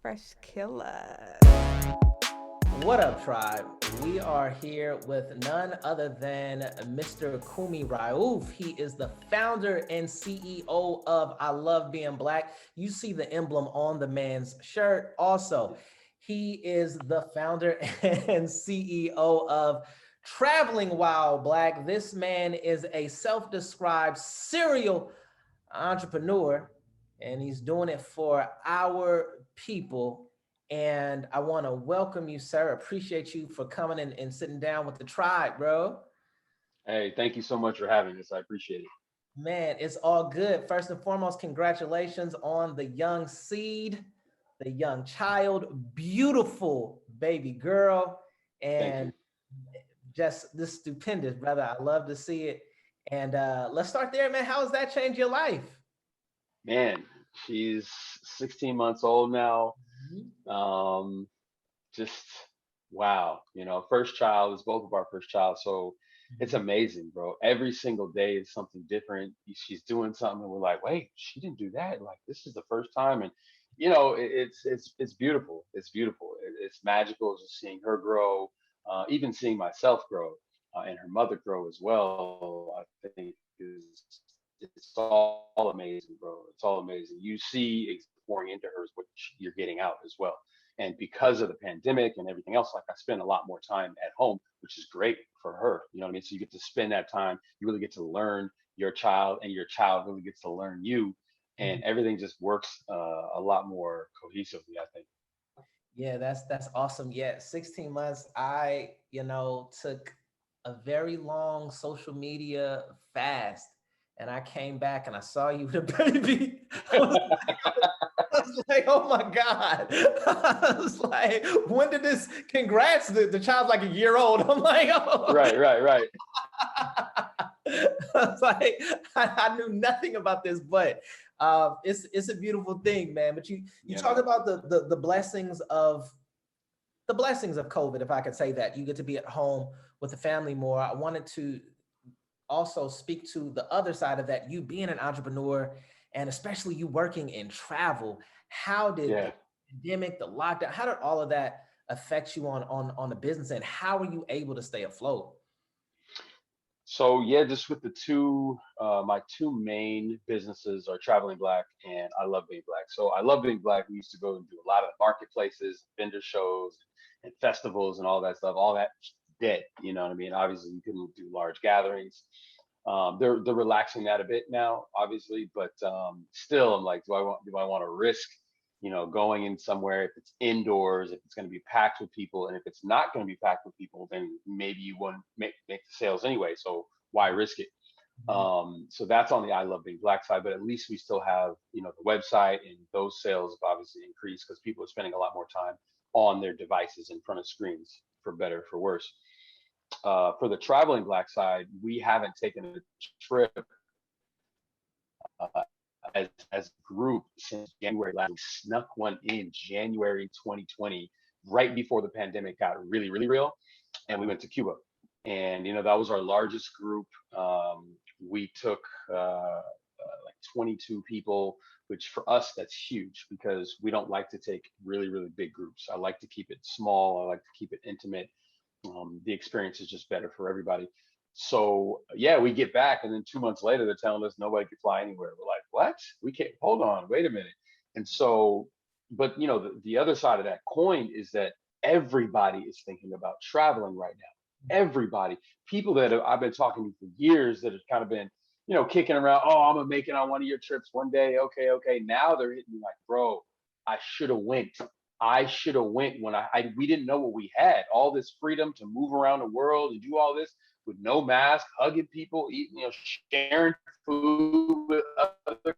Fresh killer. What up, tribe? We are here with none other than Mr. Kumi Rauf. He is the founder and CEO of I Love Being Black. You see the emblem on the man's shirt. Also, he is the founder and CEO of Traveling While Black. This man is a self-described serial entrepreneur, and he's doing it for our people. And I want to welcome you, sir. Appreciate you for coming and sitting down with the tribe, bro. Hey, thank you so much for having us. I appreciate it. Man, it's all good. First and foremost, congratulations on the young seed, the young child, beautiful baby girl, Thank and you. just this stupendous, brother. I love to see it. And let's start there, man. How has that changed your life? Man, she's 16 months old now. Mhm. Um, just wow, first child is both of our first child, so it's amazing, bro. Every single day is something different. She's doing something, and we're like, wait, she didn't do that. Like this is the first time, and it's beautiful. It's beautiful. It's magical just seeing her grow, even seeing myself grow, and her mother grow as well. I think is it's all amazing, bro. It's all amazing. You see pouring into her is what you're getting out as well. And because of the pandemic and everything else, like I spend a lot more time at home, which is great for her. You know what I mean? So you get to spend that time. You really get to learn your child, and your child really gets to learn you, and everything just works a lot more cohesively, I think. Yeah, that's awesome. Yeah, 16 months. I, took a very long social media fast, and I came back and I saw you with a baby. I was, I was like, oh my God. I was like, when did this congrats? The child's like a year old. I'm like, oh. Right, right, right. I was like, I knew nothing about this, but it's a beautiful thing, man. But you Yeah, talk man. about the blessings of COVID, if I could say that. You get to be at home with the family more. I wanted to also speak to the other side of that, you being an entrepreneur and especially you working in travel. How did the Yeah. pandemic, the lockdown, how did all of that affect you on the business, and how were you able to stay afloat? So yeah, just with the my two main businesses are Traveling Black and I Love Being Black. So I Love Being Black. We used to go and do a lot of marketplaces, vendor shows, and festivals and all that stuff. All that dead. You know what I mean? Obviously, you couldn't do large gatherings. They're relaxing that a bit now, obviously, but still, I'm like, do I want to risk, going in somewhere if it's indoors, if it's going to be packed with people, and if it's not going to be packed with people, then maybe you won't make the sales anyway. So why risk it? So that's on the I Love Being Black side, but at least we still have, the website, and those sales have obviously increased because people are spending a lot more time on their devices in front of screens, for better, for worse. For the Traveling Black side, we haven't taken a trip uh, as a group since January last. We snuck one in January 2020, right before the pandemic got really, really real, and we went to Cuba. And that was our largest group. We took like 22 people, which for us that's huge because we don't like to take really, really big groups. I like to keep it small. I like to keep it intimate. The experience is just better for everybody. So yeah, we get back, and then 2 months later, they're telling us nobody can fly anywhere. We're like, what? We can't. Hold on, wait a minute. And so, but the other side of that coin is that everybody is thinking about traveling right now. Everybody, people that I've been talking to for years that have kind of been, kicking around. Oh, I'm gonna make it on one of your trips one day. Okay, okay. Now they're hitting me like, bro, I should have went. I should have went when we didn't know what we had. All this freedom to move around the world and do all this with no mask, hugging people, eating, sharing food with other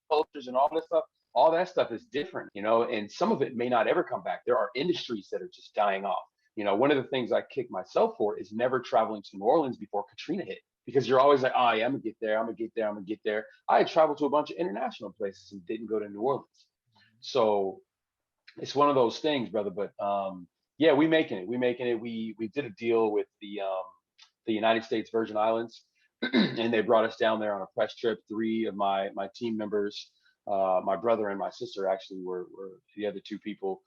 cultures and all this stuff. All that stuff is different, and some of it may not ever come back. There are industries that are just dying off. One of the things I kick myself for is never traveling to New Orleans before Katrina hit. Because you're always like, oh yeah, I'm gonna get there, I'm gonna get there, I'm gonna get there. I had traveled to a bunch of international places and didn't go to New Orleans. So it's one of those things, brother. But yeah, we making it. We making it. We did a deal with the United States Virgin Islands, and they brought us down there on a press trip. Three of my team members My brother and my sister actually were the other two people,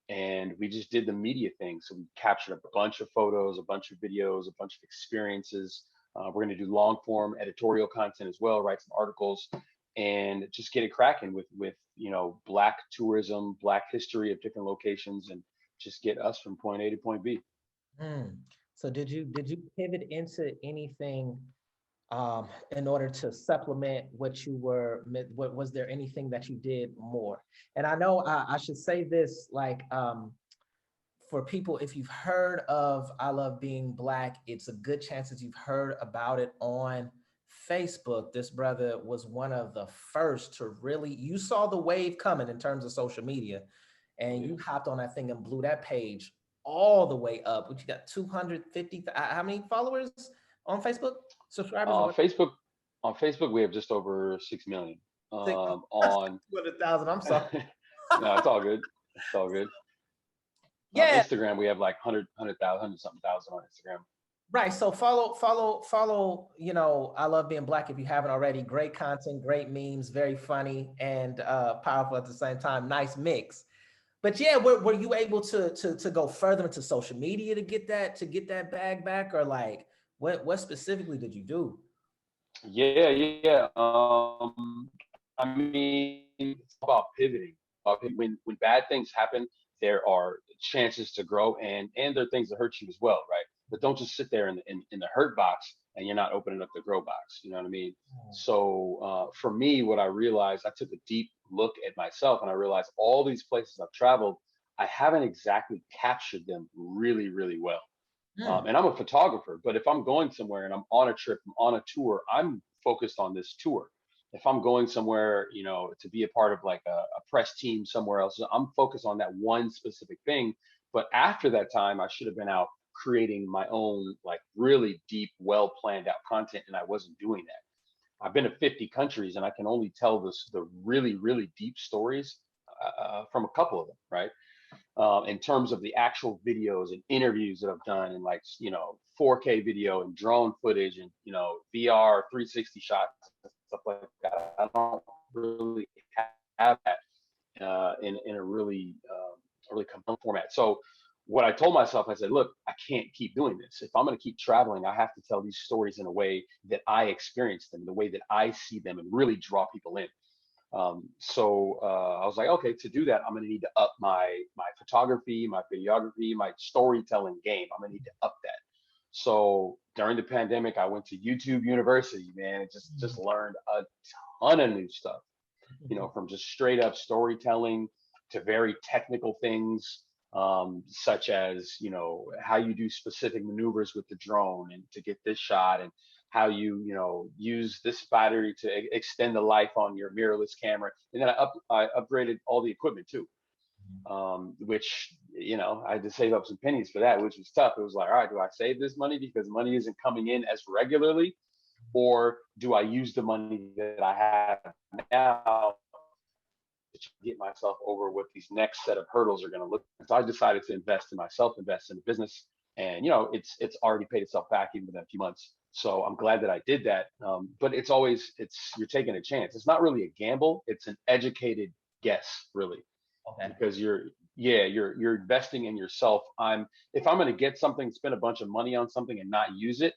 and we just did the media thing. So we captured a bunch of photos, a bunch of videos, a bunch of experiences. We're going to do long form editorial content as well, write some articles, and just get it cracking with Black tourism, Black history of different locations, and just get us from point A to point B. Mm. So did you pivot into anything in order to supplement what you were? What was there anything that you did more? And I know I should say this, like, for people, if you've heard of I Love Being Black, it's a good chance that you've heard about it on Facebook. This brother was one of the first to really, you saw the wave coming in terms of social media, and Yeah. you hopped on that thing and blew that page all the way up. Which you got 250, how many followers on Facebook? Subscribers or what? Facebook, on Facebook, we have just over 6 million. Six- On 200,000. I'm sorry. No, it's all good. It's all good. Yeah, Instagram, we have like 100 something thousand on Instagram. right. So follow, I Love Being Black if you haven't already. Great content, great memes, very funny and powerful at the same time. Nice mix. But yeah, were you able to go further into social media to get that bag back, or like what specifically did you do? Yeah, yeah. I mean, it's about pivoting. When bad things happen, there are chances to grow, and there are things that hurt you as well, right? But don't just sit there in the hurt box and you're not opening up the grow box. You know what I mean? So for me, what I realized, I took a deep look at myself and I realized all these places I've traveled, I haven't exactly captured them really, really well. Hmm. And I'm a photographer, but if I'm going somewhere and I'm on a trip, I'm on a tour, I'm focused on this tour. If I'm going somewhere, to be a part of like a press team somewhere else, I'm focused on that one specific thing. But after that time, I should have been out creating my own, like really deep, well planned out content, and I wasn't doing that. I've been to 50 countries, and I can only tell the really, really deep stories from a couple of them, right? In terms of the actual videos and interviews that I've done, and like 4K video and drone footage and VR 360 shots and stuff like that. I don't really have that in a really compelling format. So what I told myself, I said, look, I can't keep doing this. If I'm going to keep traveling, I have to tell these stories in a way that I experience them, the way that I see them, and really draw people in. I was like, okay, to do that, I'm going to need to up my photography, my videography, my storytelling game. I'm going to need to up that. So during the pandemic, I went to YouTube University, man, and just learned a ton of new stuff. From just straight up storytelling to very technical things, such as how you do specific maneuvers with the drone and to get this shot, and how you use this battery to extend the life on your mirrorless camera. And then I upgraded all the equipment too, which I had to save up some pennies for that, which was tough. It was like, all right, do I save this money because money isn't coming in as regularly, or do I use the money that I have now to get myself over what these next set of hurdles are going to look like? So I decided to invest in myself, invest in the business, and it's already paid itself back even within a few months. So I'm glad that I did that. But you're taking a chance. It's not really a gamble. It's an educated guess, really, Okay. because you're investing in yourself. If I'm going to get something, spend a bunch of money on something and not use it,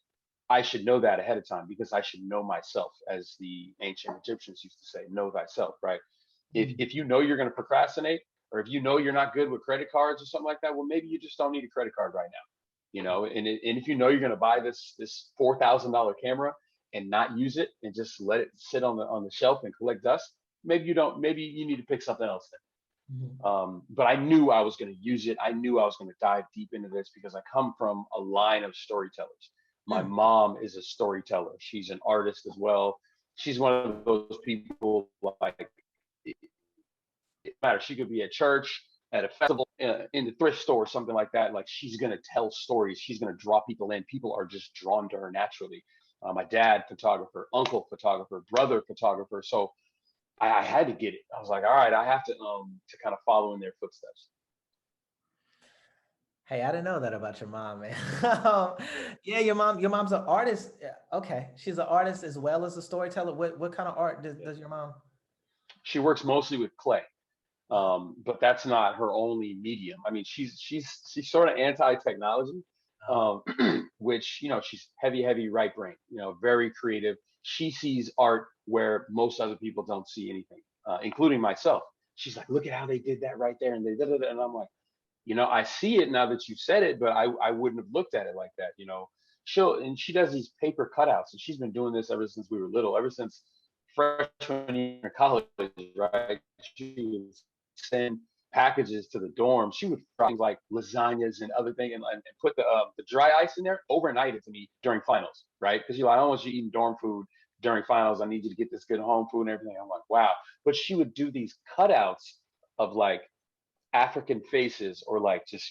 I should know that ahead of time, because I should know myself, as the ancient Egyptians used to say, know thyself, right? If you know you're going to procrastinate, or if you know you're not good with credit cards or something like that, well, maybe you just don't need a credit card right now. And if you know you're going to buy this $4,000 camera and not use it and just let it sit on the shelf and collect dust, maybe you don't. Maybe you need to pick something else then. But I knew I was going to use it. I knew I was going to dive deep into this because I come from a line of storytellers. My mom is a storyteller. She's an artist as well. She's one of those people, like, it matters. She could be at church, at a festival, in the thrift store, something like that. Like, she's gonna tell stories. She's gonna draw people in. People are just drawn to her naturally. My dad, photographer, uncle, photographer, brother, photographer. So I had to get it. I was like, all right, I have to kind of follow in their footsteps. Hey, I didn't know that about your mom, man. Yeah, your mom's an artist. Yeah, okay, she's an artist as well as a storyteller. What kind of art does your mom? She works mostly with clay, but that's not her only medium. I mean, she's sort of anti-technology, Uh, um, which she's heavy right brain. Very creative. She sees art where most other people don't see anything, including myself. She's like, look at how they did that right there, and they did it, and I'm like, I see it now that you said it, but I wouldn't have looked at it like that. She does these paper cutouts, and she's been doing this ever since we were little, ever since freshman year in college, right? She would send packages to the dorm. She would fry things like lasagnas and other things, and put the dry ice in there, overnight it to me during finals, right? Because I don't want you eating dorm food during finals. I need you to get this good home food and everything. I'm like, wow. But she would do these cutouts of like African faces, or like just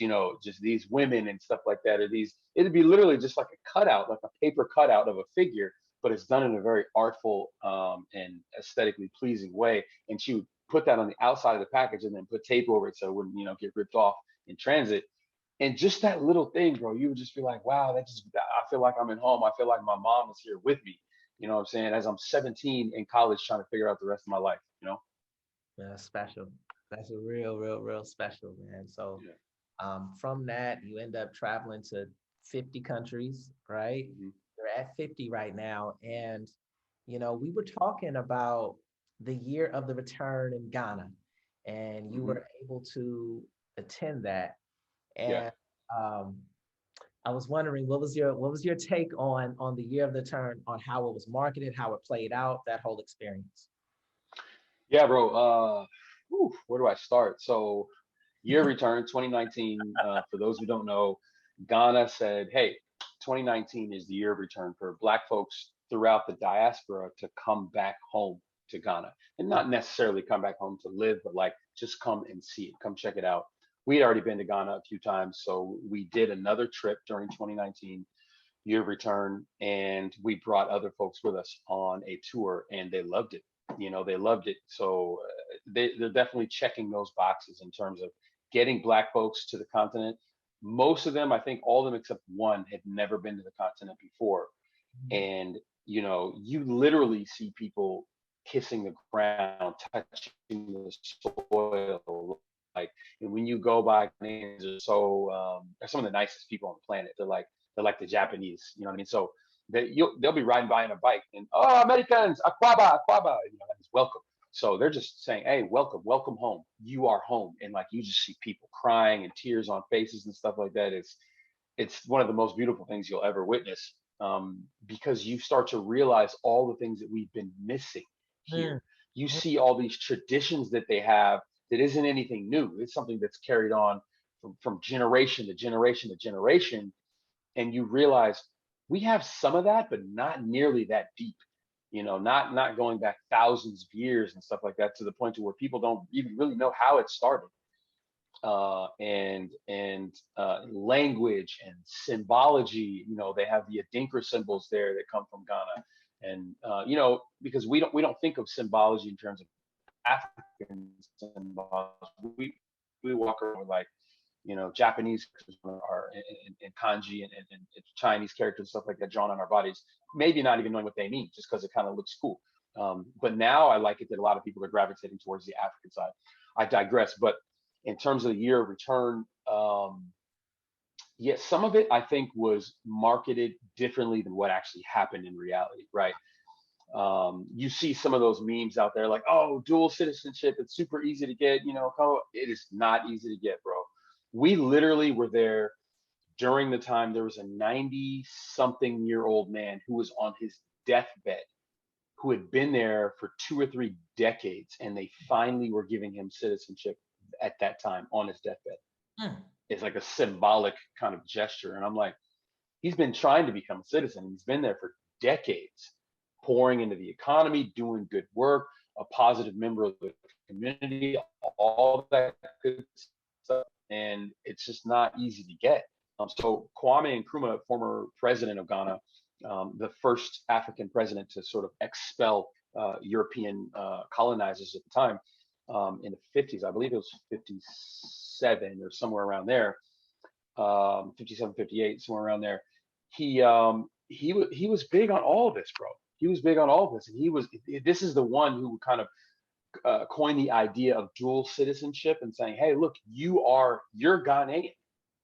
these women and stuff like that, or it'd be literally just like a cutout, like a paper cutout of a figure, but it's done in a very artful and aesthetically pleasing way. And she would put that on the outside of the package and then put tape over it so it wouldn't get ripped off in transit. And just that little thing, bro, you would just be like, wow, I feel like I'm at home. I feel like my mom is here with me. You know what I'm saying? As I'm 17 in college trying to figure out the rest of my life. yeah, special. That's a real special, man. So Yeah. from that, you end up traveling to 50 countries, right? Mm-hmm. You're at 50 right now. And, we were talking about the year of the return in Ghana, and you Mm-hmm. were able to attend that. Yeah. And um, I was wondering, what was your take on the year of the turn, on how it was marketed, how it played out, that whole experience? Yeah, bro. Where do I start? So, year return 2019. For those who don't know, Ghana said, "Hey, 2019 is the year of return for Black folks throughout the diaspora to come back home to Ghana, and not necessarily come back home to live, but like just come and see it, come check it out." We had already been to Ghana a few times, so we did another trip during 2019 year of return, and we brought other folks with us on a tour, and they loved it. They loved it. So they're definitely checking those boxes in terms of getting Black folks to the continent. Most of them, I think all of them except one, had never been to the continent before. And you literally see people kissing the ground, touching the soil. Like, and when you go by, they're some of the nicest people on the planet. They're like the Japanese, you know what I mean? So they'll be riding by on a bike, and Americans, Aquaba, Aquaba, it's welcome. So they're just saying, hey, welcome, welcome home. You are home. And like, you just see people crying and tears on faces and stuff like that. It's one of the most beautiful things you'll ever witness, because you start to realize all the things that we've been missing here. Mm, You mm, see all these traditions that they have that isn't anything new. It's something that's carried on from generation to generation to generation. And you realize we have some of that, but not nearly that deep. Not going back thousands of years and stuff like that, to the point to where people don't even really know how it started. And language and symbology. They have the Adinkra symbols there that come from Ghana, and because we don't think of symbology in terms of African symbology. We walk around with like Japanese are in kanji and Chinese characters and stuff like that drawn on our bodies, maybe not even knowing what they mean, just because it kind of looks cool. But now I like it that a lot of people are gravitating towards the African side. I digress, but in terms of the year of return, yes, some of it I think was marketed differently than what actually happened in reality, right? You see some of those memes out there like, oh, dual citizenship, it's super easy to get, it is not easy to get, bro. We literally were there during the time there was a 90 something year old man who was on his deathbed, who had been there for 2 or 3 decades, and they finally were giving him citizenship at that time on his deathbed. mm. It's like a symbolic kind of gesture. And I'm like, he's been trying to become a citizen. He's been there for decades, pouring into the economy, doing good work, a positive member of the community, all that good stuff. And it's just not easy to get. So Kwame Nkrumah, former president of Ghana, the first African president to sort of expel European colonizers at the time, in the 50s, I believe it was 57 or somewhere around there, 57, 58, somewhere around there. He was big on all of this, bro. He was big on all of this, and this is the one who kind of coined the idea of dual citizenship and saying, hey, look, you're Ghanaian,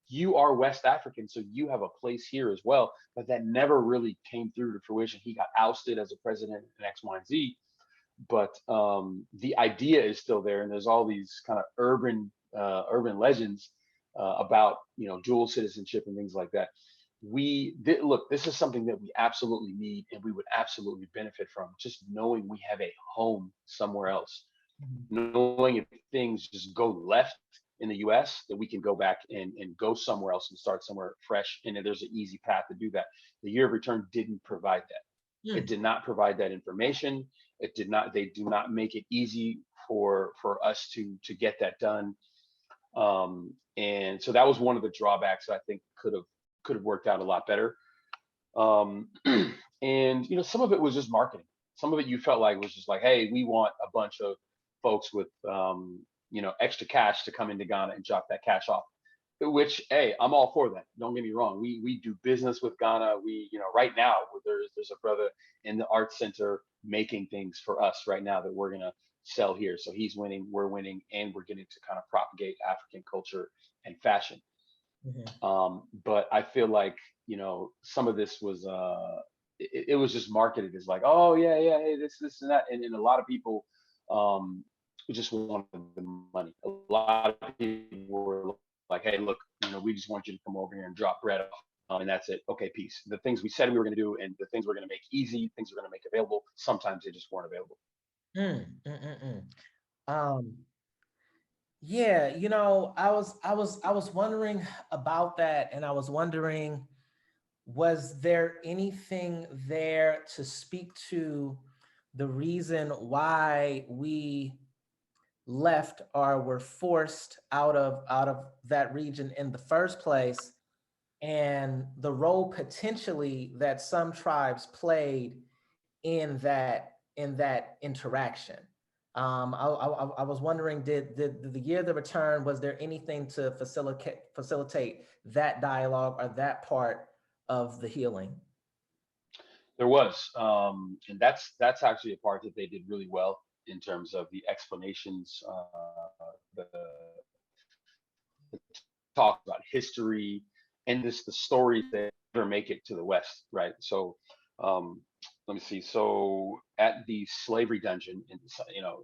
you are West African, so you have a place here as well. But that never really came through to fruition. He got ousted as a president in X, Y, and Z. But the idea is still there, and there's all these kind of urban legends about dual citizenship and things like that. Look, this is something that we absolutely need, and we would absolutely benefit from just knowing we have a home somewhere else. Knowing if things just go left in the US, that we can go back and go somewhere else and start somewhere fresh, and there's an easy path to do that. The year of return didn't provide that. It did not provide that information. They do not make it easy for us to get that done. And so that was one of the drawbacks I think could have worked out a lot better. And some of it was just marketing. Some of it you felt like was just like, hey, we want a bunch of folks with extra cash to come into Ghana and drop that cash off. Which, hey, I'm all for that. Don't get me wrong. We do business with Ghana. We, right now there's a brother in the Arts Center making things for us right now that we're gonna sell here. So he's winning, we're winning, and we're getting to kind of propagate African culture and fashion. But I feel like some of this was it was just marketed as like, oh yeah, hey, this and that, and a lot of people just wanted the money. A lot of people were like, hey, look, we just want you to come over here and drop bread off, and that's it. Okay, peace. The things we said we were going to do, and the things we're going to make easy, things we're going to make available, sometimes they just weren't available. Yeah, I was wondering about that, and I was wondering, was there anything there to speak to the reason why we left or were forced out of that region in the first place, and the role potentially that some tribes played in that interaction? I was wondering, did the year of the return, was there anything to facilitate that dialogue or that part of the healing? There was, and that's actually a part that they did really well in terms of the explanations, the talk about history, and the stories that never make it to the West, right? So let me see. So at the slavery dungeon, and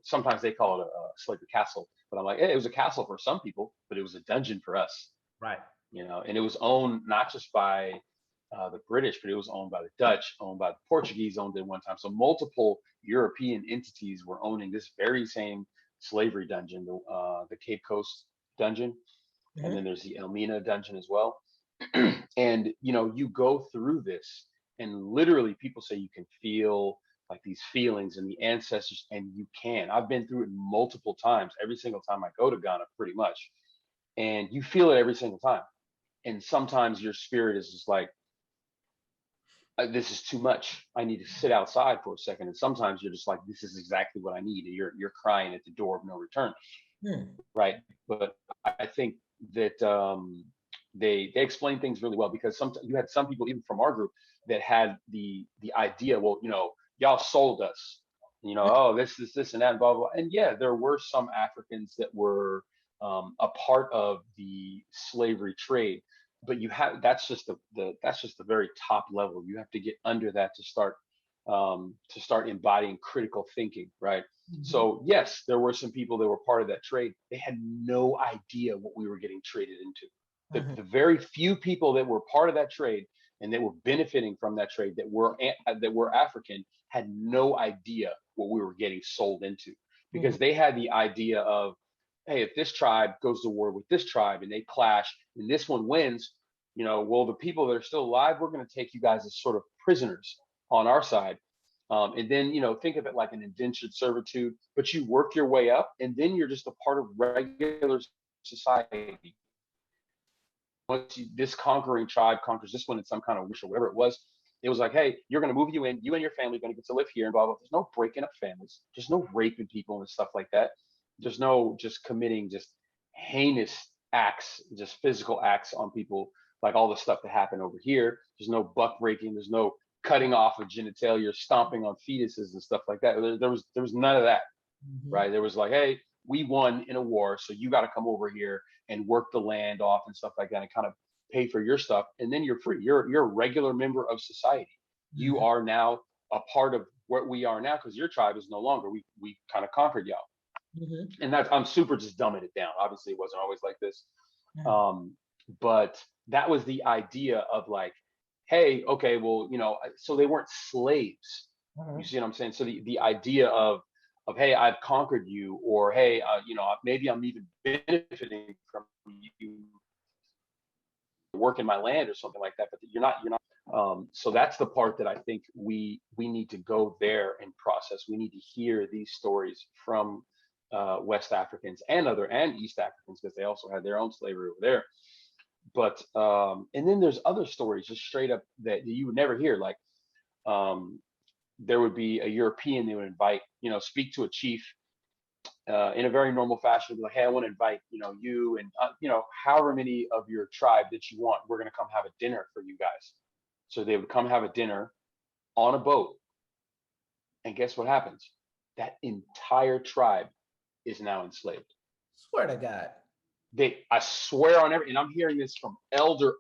sometimes they call it a slavery castle, but I'm like, hey, it was a castle for some people, but it was a dungeon for us, right? And it was owned not just by the British, but it was owned by the Dutch, owned by the Portuguese, owned at one time. So multiple European entities were owning this very same slavery dungeon, the Cape Coast dungeon, and then there's the Elmina dungeon as well. And you go through this, and literally people say you can feel like these feelings and the ancestors, and you can. I've been through it multiple times, every single time I go to Ghana, pretty much, and you feel it every single time. And sometimes your spirit is just like, this is too much. I need to sit outside for a second. And sometimes you're just like, this is exactly what I need. And you're crying at the door of no return, right? But I think that they explain things really well, because you had some people even from our group that had the idea, well, y'all sold us, oh, this and that, and blah, blah, blah. And yeah, there were some Africans that were a part of the slavery trade, but that's just the very top level. You have to get under that to start embodying critical thinking, right? So yes, there were some people that were part of that trade. They had no idea what we were getting traded into. The very few people that were part of that trade and that were benefiting from that trade that were African had no idea what we were getting sold into, because they had the idea of, hey, if this tribe goes to war with this tribe and they clash and this one wins, well, the people that are still alive, we're going to take you guys as sort of prisoners on our side. And then, think of it like an indentured servitude, but you work your way up, and then you're just a part of regular society. Once this conquering tribe conquers this one in some kind of wish or whatever it was like, hey, you're going to move you in, you and your family are going to get to live here, and blah, blah. There's no breaking up families. There's no raping people and stuff like that. There's no just committing just heinous acts, just physical acts on people, like all the stuff that happened over here. There's no buck breaking. There's no cutting off of genitalia, stomping on fetuses and stuff like that. There was none of that. Mm-hmm. right? There was like, hey, we won in a war, so you got to come over here and work the land off and stuff like that, and kind of pay for your stuff, and then you're free. You're a regular member of society. You Mm-hmm. are now a part of what we are now because your tribe is no longer. We kind of conquered y'all, Mm-hmm. and that's I'm super just dumbing it down. Obviously, it wasn't always like this, Yeah. um, but that was the idea of like, hey, okay, well, so they weren't slaves. You Mm-hmm. see what I'm saying? So the idea of hey, I've conquered you, or hey, maybe I'm even benefiting from you working my land or something like that, but you're not. So that's the part that I think we need to go there and process. We need to hear these stories from West Africans and East Africans, because they also had their own slavery over there. But and then there's other stories just straight up that you would never hear. Like um, there would be a European they would invite, speak to a chief in a very normal fashion, be like, hey, I want to invite, you and, however many of your tribe that you want, we're going to come have a dinner for you guys. So they would come have a dinner on a boat. And guess what happens? That entire tribe is now enslaved. Swear to God. I swear on everything, and I'm hearing this from elders,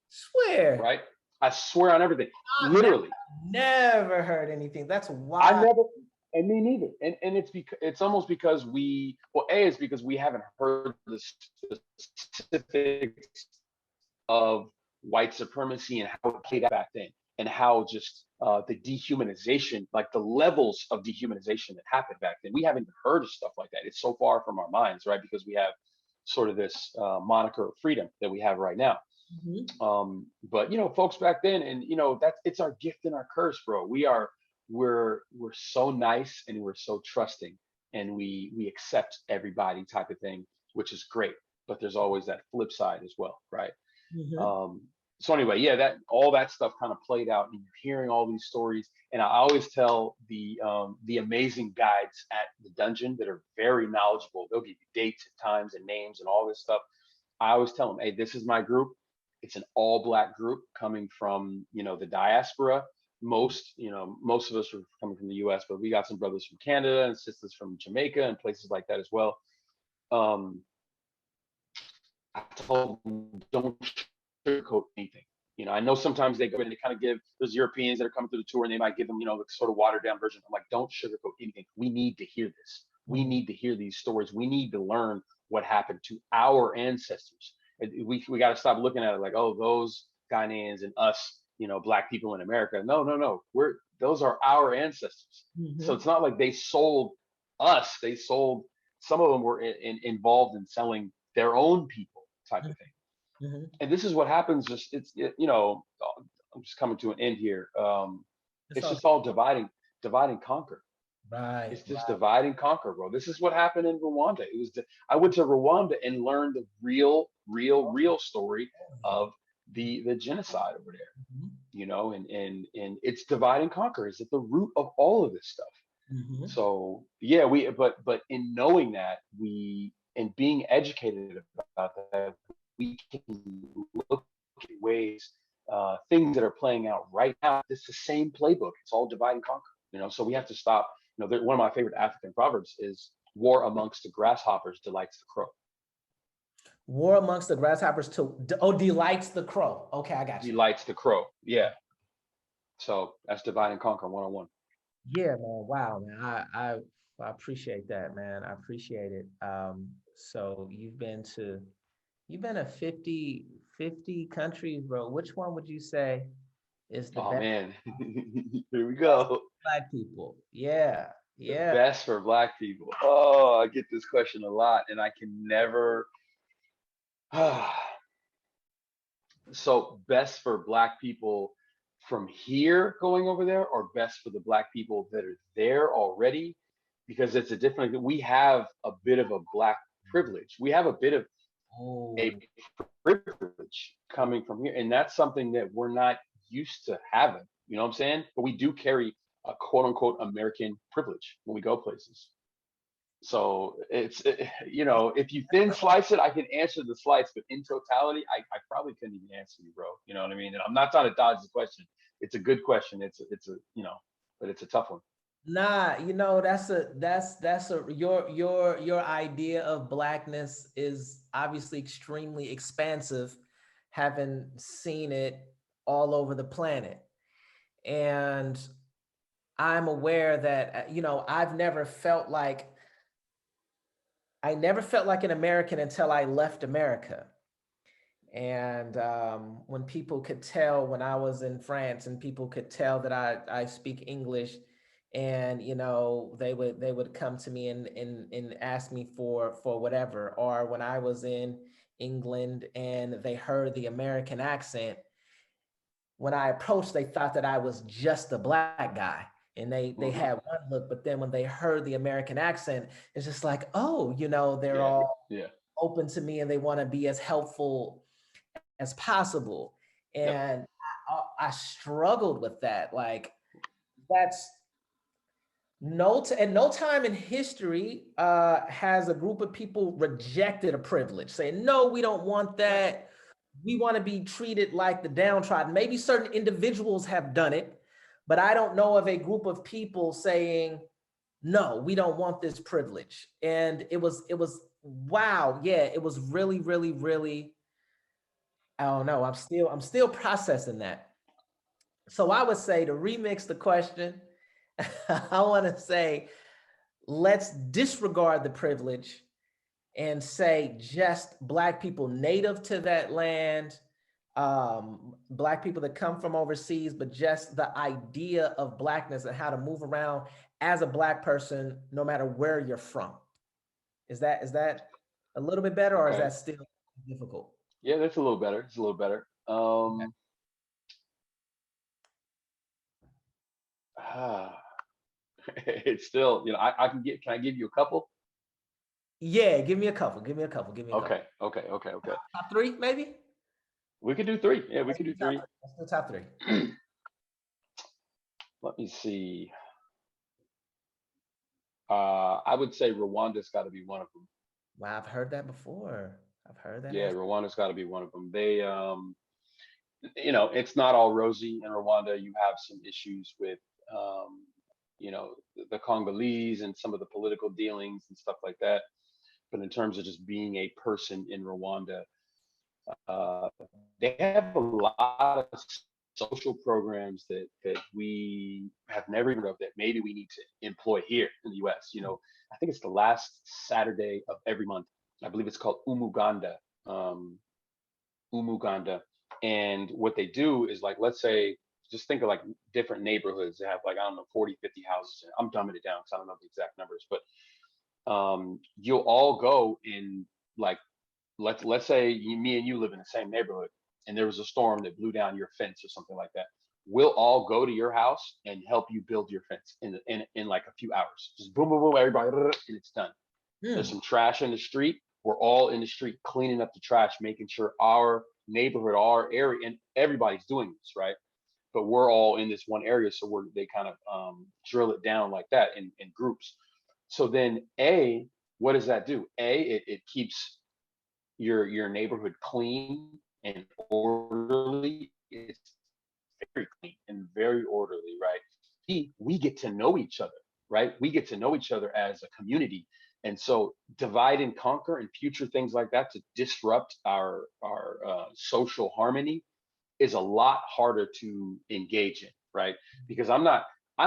Swear. right? I swear on everything, I've literally. never heard anything. That's I wild. never, and me neither. And it's almost because it's because we haven't heard the specifics of white supremacy and how it played out back then, and how just the dehumanization, like the levels of dehumanization that happened back then. We haven't even heard of stuff like that. It's so far from our minds, right? Because we have sort of this moniker of freedom that we have right now. Mm-hmm. But folks back then, and that's it's our gift and our curse, bro. We're so nice and we're so trusting, and we accept everybody type of thing, which is great. But there's always that flip side as well, right? Mm-hmm. Um, so anyway, yeah, that all that stuff kind of played out, and you're hearing all these stories. And I always tell the amazing guides at the dungeon that are very knowledgeable. They'll give you dates and times and names and all this stuff. I always tell them, hey, this is my group. It's an all black group coming from the diaspora. Most of us are coming from the U.S., but we got some brothers from Canada and sisters from Jamaica and places like that as well. Um, I told them, don't sugarcoat anything. I know sometimes they go and they kind of give those Europeans that are coming through the tour, and they might give them, the sort of watered down version. I'm like, don't sugarcoat anything. We need to hear this. We Mm-hmm. need to hear these stories. We need to learn what happened to our ancestors. We got to stop looking at it like, oh, those Ghanaians and us, black people in America. No, no, no. Those are our ancestors. So Mm-hmm. it's not like they sold us. They sold. Some of them were involved in selling their own people type of thing. Mm-hmm. And this is what happens. I'm just coming to an end here. It's It's all just all divide and conquer. right. It's just divide and conquer, bro. This is what happened in Rwanda. I went to Rwanda and learned the real story of the genocide over there. Mm-hmm. And it's divide and conquer is at the root of all of this stuff. Mm-hmm. So yeah, but in knowing that and being educated about that, we can look at ways, things that are playing out right now. It's the same playbook. It's all divide and conquer. So we have to stop. One of my favorite African proverbs is "War amongst the grasshoppers delights the crow." War amongst the grasshoppers delights the crow. Okay, I got you. Delights the crow. Yeah. So that's divide and conquer 101. Yeah, man. Wow, man. I appreciate that, man. I appreciate it. So you've been to 50 countries, bro. Which one would you say is the Oh best man, here we go. Black people? Yeah, The yeah. best for Black people. Oh, I get this question a lot, and I can never. So best for Black people from here going over there, or best for the Black people that are there already? Because it's a different. We have a bit of a Black privilege. We have a bit of Oh, a privilege coming from here, and that's something that we're not used to having. You know what I'm saying? But we do carry a quote unquote American privilege when we go places. So if you thin slice it, I can answer the slice, but in totality, I probably couldn't even answer you, bro. You know what I mean? And I'm not trying to dodge the question. It's a good question. It's a but it's a tough one. Nah, that's a your idea of blackness is obviously extremely expansive, having seen it all over the planet. And I'm aware that I never felt like an American until I left America. And when people could tell when I was in France, and people could tell that I speak English, and they would come to me and ask me for whatever. Or when I was in England and they heard the American accent, when I approached, they thought that I was just a black guy. And they Hmm. had one look, but then when they heard the American accent, it's just like, oh, they're Yeah, all yeah, open to me and they want to be as helpful as possible. yep. And I struggled with that. Like, that's at no time in history has a group of people rejected a privilege, saying, no, we don't want Right. that. We want to be treated like the downtrodden. Maybe certain individuals have done it, but I don't know of a group of people saying, no, we don't want this privilege. And it was wow, yeah, it was really, really, really, I don't know. I'm still processing that. So I would say, to remix the question, I want to say, let's disregard the privilege and say just black people native to that land, black people that come from overseas, but just the idea of blackness and how to move around as a black person, no matter where you're from. Is that a little bit better, or is Okay. that still difficult? Yeah, that's a little better. It's a little better. Ah, it's still, I can I give you a couple? Yeah, give me a couple. Give me a couple. Give me a couple. Okay, okay, okay, okay. Top three, maybe. We could do three. Yeah, we Let's could do do top three. three. Let's do top three. Let me see. I would say Rwanda's got to be one of them. Wow, I've heard that before. I've heard that Yeah, before. Rwanda's got to be one of them. It's not all rosy in Rwanda. You have some issues with, um, the Congolese and some of the political dealings and stuff like that. But in terms of just being a person in Rwanda, uh, they have a lot of social programs that we have never even heard of that maybe we need to employ here in the U.S. I think it's the last Saturday of every month. I believe it's called Um, Umuganda. And what they do is, like, let's say, just think of like different neighborhoods that have, like, I don't know, 40, 50 houses. I'm dumbing it down because I don't know the exact numbers, but you'll all go in, like, let's say me and you live in the same neighborhood, and there was a storm that blew down your fence or something like that. We'll all go to your house and help you build your fence in like a few hours. Just boom, boom, boom, everybody, and it's done. There's Hmm. some trash in the street. We're all in the street cleaning up the trash, making sure our neighborhood, our area, and everybody's doing this, right? But we're all in this one area, so they kind of drill it down like that in groups. So then, what does that do? It keeps your neighborhood clean and orderly. It's very clean and very orderly, right? We get to know each other, right? We get to know each other as a community. And so divide and conquer and future things like that to disrupt our social harmony is a lot harder to engage in, right? Because I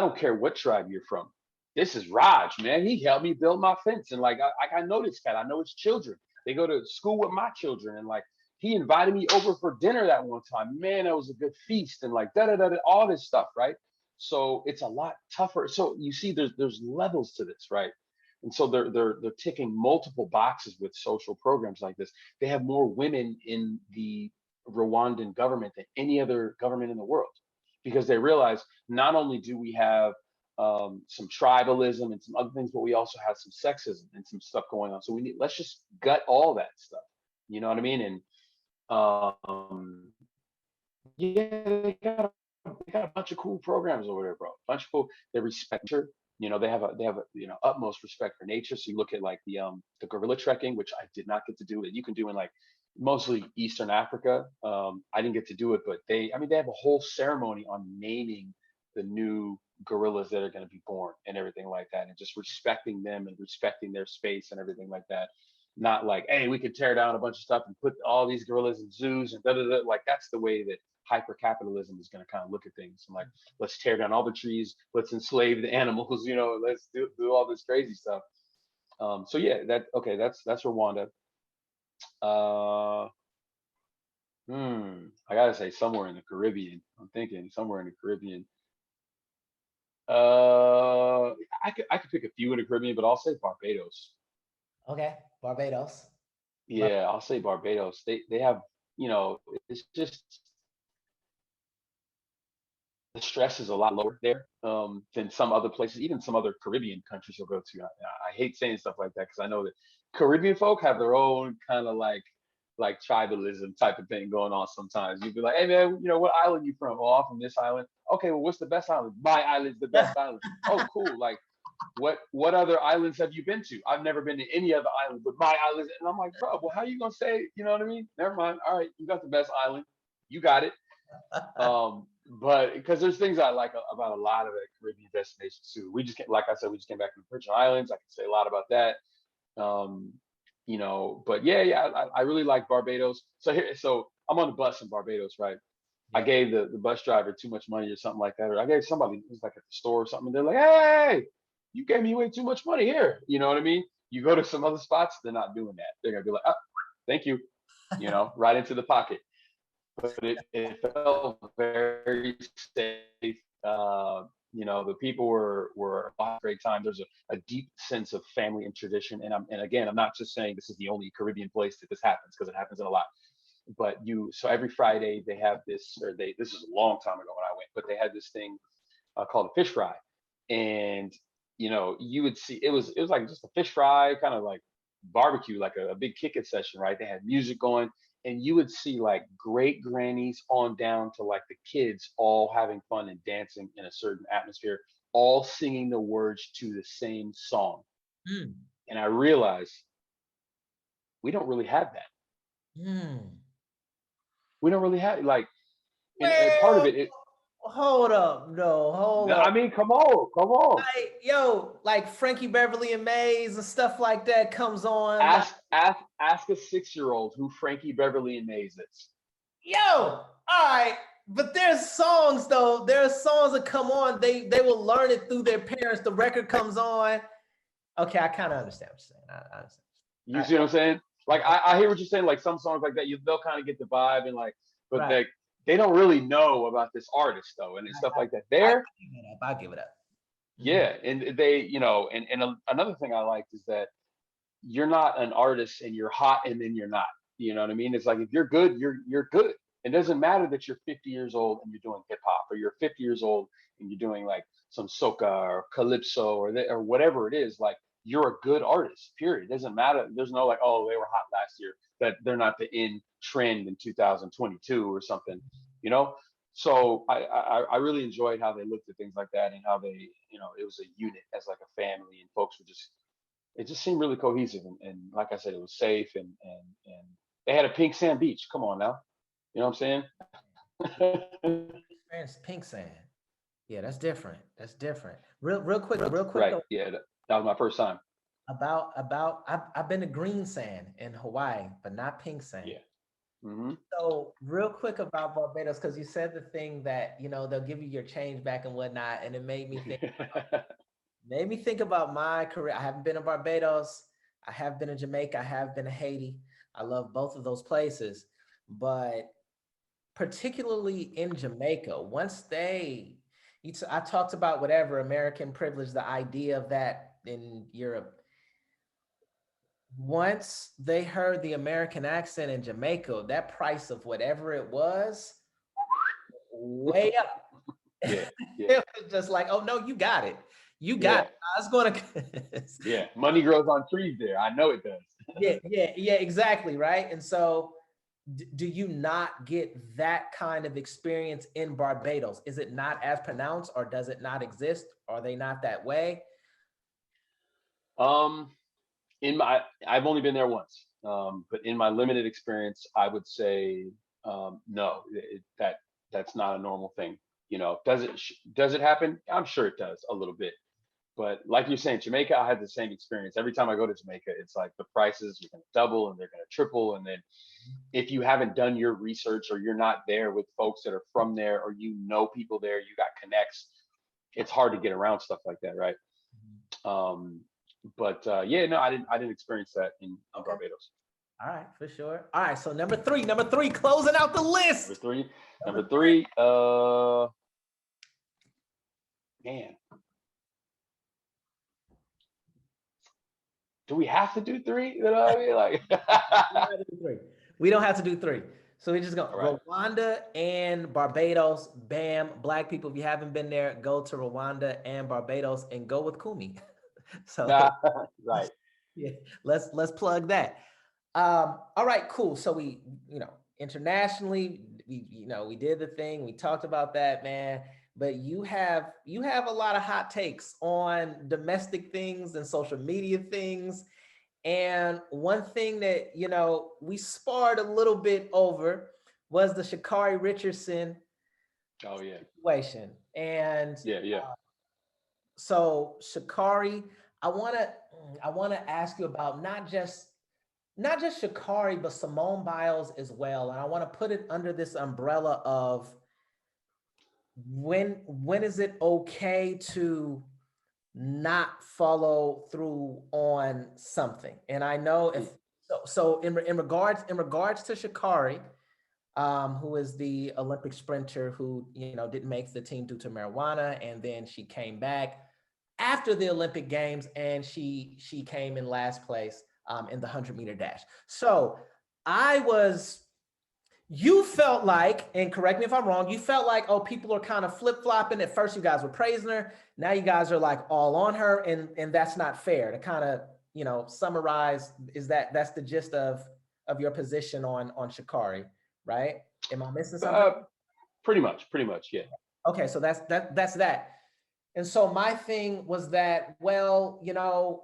don't care what tribe you're from. This is Raj, man. He helped me build my fence. And like, I know this cat. I know his children. They go to school with my children. And like, he invited me over for dinner that one time. Man, that was a good feast. And like, da da da, all this stuff, right? So it's a lot tougher. So you see, there's levels to this, right? And so they're ticking multiple boxes with social programs like this. They have more women in the Rwandan government than any other government in the world, because they realize not only do we have some tribalism and some other things, but we also have some sexism and some stuff going on. So let's just gut all that stuff. You know what I mean? And yeah, they got a bunch of cool programs over there, bro. A bunch of cool. They respect nature. They have a utmost respect for nature. So you look at like the gorilla trekking, which I did not get to do, that you can do in like mostly Eastern Africa. I didn't get to do it, but they have a whole ceremony on naming the new gorillas that are going to be born and everything like that, and just respecting them and respecting their space and everything like that. Not like, hey, we could tear down a bunch of stuff and put all these gorillas in zoos and da da da. Like that's the way that hyper capitalism is going to kind of look at things. And like, let's tear down all the trees, let's enslave the animals, let's do all this crazy stuff. So yeah, that's Rwanda. Uh, I gotta say somewhere in the Caribbean. I'm thinking somewhere in the Caribbean. I could pick a few in the Caribbean, but I'll say Barbados. Okay, Barbados. Love Yeah, I'll say Barbados. They have, it's just the stress is a lot lower there than some other places, even some other Caribbean countries you'll go to. I hate saying stuff like that because I know that Caribbean folk have their own kind of like tribalism type of thing going on sometimes. You'd be like, hey man, what island you from? Oh, I'm from this island. Okay, well, what's the best island? My island's the best island. Oh, cool. Like, what other islands have you been to? I've never been to any other island but my island. And I'm like, bro, well, how are you gonna say? You know what I mean? Never mind. All right, you got the best island. You got it. But because there's things I like about a lot of the Caribbean destinations too. Like I said, we just came back from the Virgin Islands. I can say a lot about that. Um, but yeah, I really like Barbados. So I'm on the bus in Barbados, right? I Yeah. gave the bus driver too much money or something like that, or I gave somebody, it was like at the store or something. And they're like, hey, you gave me way too much money here. You know what I mean? You go to some other spots, they're not doing that. They're gonna be like, oh, thank you, right into the pocket. But it felt very safe. The people were a great time. There's a deep sense of family and tradition. And again, I'm not just saying this is the only Caribbean place that this happens, because it happens in a lot. But so every Friday they have this, this is a long time ago when I went, but they had this thing called a fish fry. And you would see it was like just a fish fry, kind of like barbecue, like a big kick-it session, right? They had music going, and you would see like great grannies on down to like the kids all having fun and dancing in a certain atmosphere, all singing the words to the same song. Mm. And I realized we don't really have that. Mm. We don't really have like, and part of Well, it. hold up, no, hold I up. mean, come on, come on. Like Frankie Beverly and Maze and stuff like that comes on. Like, Ask a 6-year-old who Frankie Beverly and Maze is. all right. But there's songs though. There's songs that come on. They will learn it through their parents. The record comes on. Okay, I kind of understand what you're saying. I understand. You see what I'm saying? Like I hear what you're saying. Like some songs like that, they'll kind of get the vibe and like, but Right. they don't really know about this artist though, and stuff like that. I give it up. Yeah, and another thing I liked is that you're not an artist and you're hot and then you're not. You know what I mean? It's like if you're good, you're good. It doesn't matter that you're 50 years old and you're doing hip hop, or you're 50 years old and you're doing like some soca or calypso or whatever it is. Like you're a good artist. Period. It doesn't matter. There's no like, oh, they were hot last year, that they're not the in trend in 2022 or something. You know. So I really enjoyed how they looked at things like that, and how they, it was a unit as like a family, and folks were just, it just seemed really cohesive, and like I said, it was safe, and they had a pink sand beach. Come on now, you know what I'm saying? Experience pink sand. Yeah, that's different. That's different. Real quick Right. though. Yeah, that was my first time. I've been to green sand in Hawaii, but not pink sand. Yeah. Mm-hmm. So real quick about Barbados, because you said the thing that they'll give you your change back and whatnot, and it made me think about my career. I haven't been to Barbados. I have been to Jamaica. I have been to Haiti. I love both of those places, but particularly in Jamaica, I talked about whatever American privilege, the idea of that in Europe. Once they heard the American accent in Jamaica, that price of whatever it was, way up. Yeah. It was just like, oh no, you got it. You got it. I was gonna Yeah. Money grows on trees there. I know it does. yeah, exactly. Right. And so do you not get that kind of experience in Barbados? Is it not as pronounced, or does it not exist? Are they not that way? Um, I've only been there once, but in my limited experience, I would say no, that's not a normal thing. You know, does it happen? I'm sure it does a little bit. But like you're saying, Jamaica, I had the same experience. Every time I go to Jamaica, it's like the prices are going to double and they're going to triple. And then if you haven't done your research or you're not there with folks that are from there or you know people there, you got connects, it's hard to get around stuff like that, right? Um, but yeah, no, I didn't experience that in Okay. Barbados. All right, for sure. All right, so number three, closing out the Number list. three, Number number three, man, do we have to do three? You know what I mean? Like, three. We don't have to do three. So we just go all right. Rwanda and Barbados. Bam. Black people, if you haven't been there, go to Rwanda and Barbados and go with Kumi. So Right. yeah, let's plug that. All right, cool. So we, internationally, we did the thing. We talked about that, man. But you have a lot of hot takes on domestic things and social media things. And one thing that, we sparred a little bit over was the Sha'Carri Richardson Oh yeah. situation. And Yeah. Yeah. so Sha'Carri, I wanna ask you about not just Sha'Carri, but Simone Biles as well. And I want to put it under this umbrella of when is it okay to not follow through on something? And I know if Mm. so in regards to Sha'Carri, who is the Olympic sprinter who didn't make the team due to marijuana, and then she came back after the Olympic Games and she came in last place in the 100-meter dash. So I was you felt like, and correct me if I'm wrong, you felt like, oh, people are kind of flip-flopping. At first, you guys were praising her. Now you guys are like all on her, and that's not fair. To kind of, summarize, that's the gist of your position on Sha'Carri, right? Am I missing something? Uh, pretty much, yeah. Okay, so that's that. And so my thing was that, well,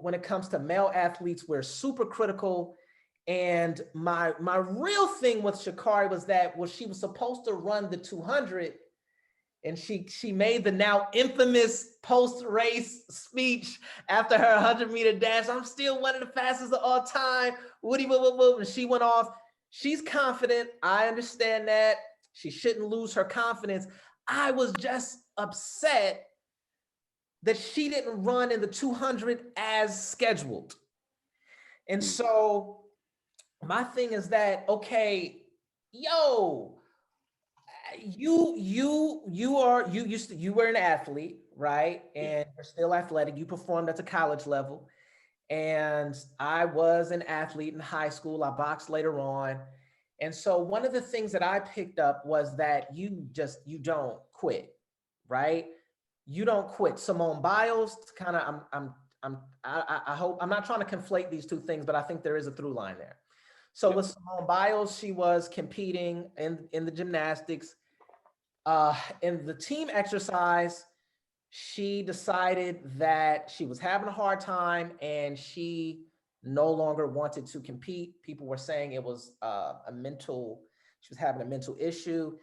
when it comes to male athletes, we're super critical. And my real thing with Sha'Carri was that, well, she was supposed to run the 200, and she made the now infamous post-race speech after her 100-meter dash. I'm still one of the fastest of all time. Woody, whoop, whoop, whoop. And she went off. She's confident. I understand that. She shouldn't lose her confidence. I was just upset that she didn't run in the 200 as scheduled. And Mm. so my thing is that, okay, yo, you were an athlete, right? Yeah. And you're still athletic. You performed at the college level. And I was an athlete in high school. I boxed later on. And so one of the things that I picked up was that you don't quit, right? You don't quit. Simone Biles, kind of, I hope I'm not trying to conflate these two things, but I think there is a through line there. So Yep. with Simone Biles, she was competing in the gymnastics. In the team exercise, she decided that she was having a hard time and she no longer wanted to compete. People were saying it was she was having a mental issue.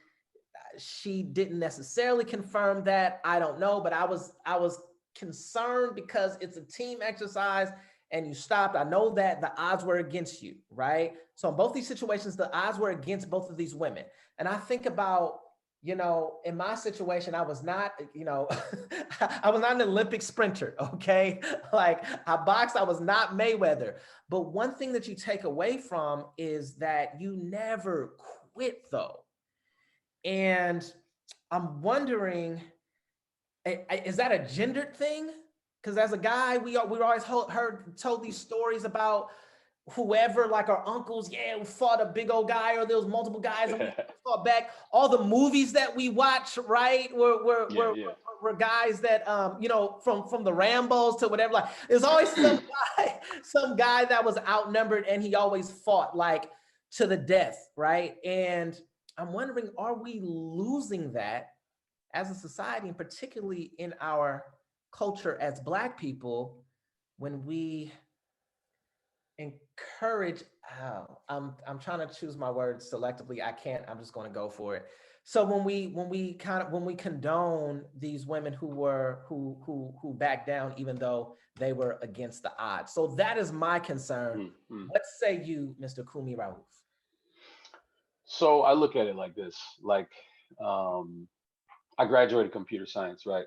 She didn't necessarily confirm that. I don't know, but I was concerned because it's a team exercise and you stopped. I know that the odds were against you, right? So in both these situations, the odds were against both of these women. And I think about, in my situation, I was not, I was not an Olympic sprinter, okay? Like I boxed, I was not Mayweather. But one thing that you take away from is that you never quit though. And I'm wondering, is that a gendered thing? Because as a guy, we always told these stories about whoever, like our uncles, yeah, we fought a big old guy, or there was multiple guys and we fought back. All the movies that we watch, right, Yeah. Yeah. were guys that from the Rambos to whatever. Like, there's always some guy that was outnumbered, and he always fought like to the death, right? And I'm wondering, are we losing that as a society, and particularly in our culture as Black people, when we encourage Oh, I'm trying to choose my words selectively. I can't. I'm just going to go for it. So when we condone these women who back down even though they were against the odds. So that is my concern. Mm-hmm. What say you, Mr. Kumi Rauf? So I look at it like this, like um, I graduated computer science, right?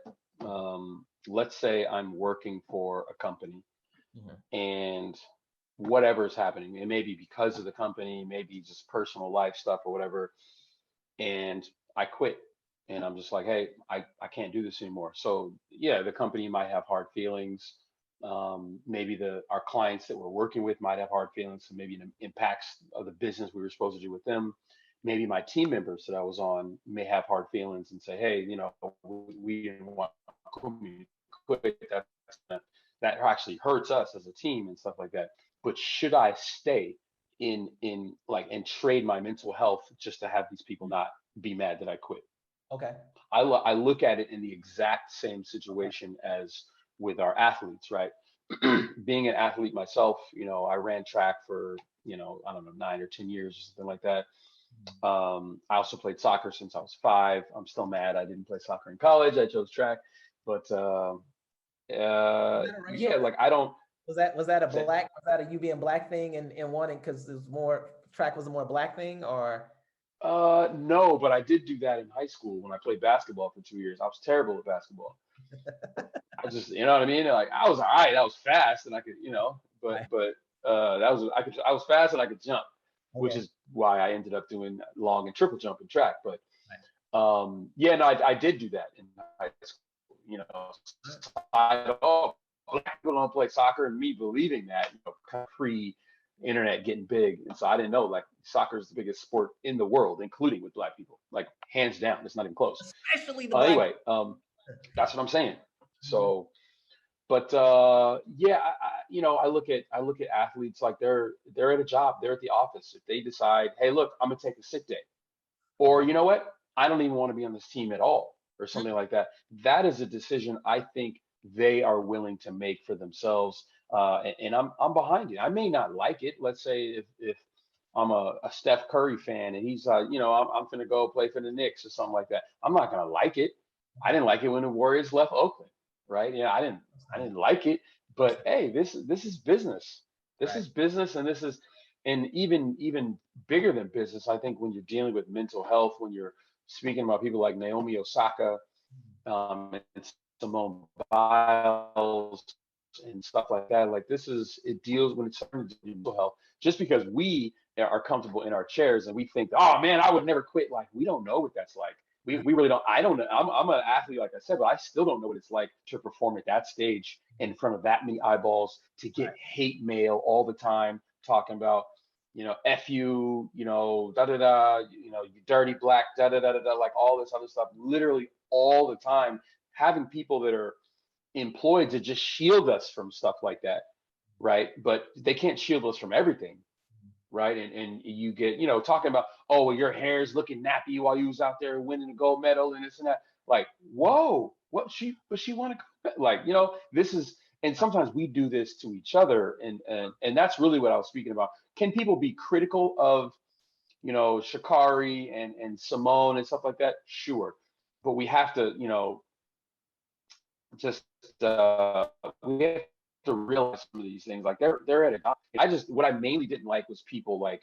Let's say I'm working for a company Mhm. and whatever is happening, it may be because of the company, maybe just personal life stuff or whatever, and I quit. And I'm just like, hey, I can't do this anymore. So yeah, the company might have hard feelings. Maybe our clients that we're working with might have hard feelings. So maybe it impacts of the business we were supposed to do with them. Maybe my team members that I was on may have hard feelings and say, hey, we didn't want Kumi to quit. That actually hurts us as a team and stuff like that. But should I stay in like and trade my mental health just to have these people not be mad that I quit? Okay. I look at it in the exact same Okay. situation as with our athletes, right? Being an athlete myself, I ran track for, I don't know, 9 or 10 years or something like that. I also played soccer since I was 5. I'm still mad I didn't play soccer in college. I chose track, but Was that a racial yeah, thing? like I don't Was that a say, black was that a you being black thing and wanting because there's more track was a more black thing or no, but I did do that in high school when I played basketball for 2 years. I was terrible at basketball. I just, you know what I mean? Like I was all right. I was fast and I could, right. I was fast and I could jump, which Okay. is why I ended up doing long and triple jump in track. But Right. yeah, no, I did do that in high school. Right. Oh, black people don't play soccer, and me believing that, pre-internet getting big, and so I didn't know like soccer is the biggest sport in the world, including with black people, like hands down. It's not even close. Especially the black. Anyway, that's what I'm saying. Mhm. So, but yeah, I look at athletes like they're at a job, they're at the office. If they decide, hey, look, I'm gonna take a sick day, or Right. you know what, I don't even want to be on this team at all, or Mm. something like that. That is a decision I think they are willing to make for themselves, and I'm behind it. I may not like it. Let's say if I'm a Steph Curry fan and he's I'm gonna go play for the Knicks or something like that. I'm not gonna like it. I Okay. didn't like it when the Warriors left Oakland, right? Yeah, I Understand. didn't like it, but Understand. hey, this is business. This Right. is business, and even bigger than business. I think when you're dealing with mental health, when you're speaking about people like Naomi Osaka, and Simone Biles and stuff like that. Like it deals when it's starting to do mental health. Just because we are comfortable in our chairs and we think, oh man, I would never quit. Like we don't know what that's like. We really don't. I don't know. I'm an athlete, like I said, but I still don't know what it's like to perform at that stage in front of that many eyeballs, to get Right. hate mail all the time talking about, F you, da da da, you dirty black, da da da da da, like all this other stuff, literally all the time, having people that are employed to just shield us from stuff like that, right? But they can't shield us from everything, right? And you get, talking about, oh, well, your hair's looking nappy while you was out there winning the gold medal and this and that. Like, whoa, but she want to, like, this is, and sometimes we do this to each other, and that's really what I was speaking about. Can people be critical of, Sha'Carri and Simone and stuff like that? Sure, but we have to, just we have to realize some of these things. Like they're at a. What I mainly didn't like was people like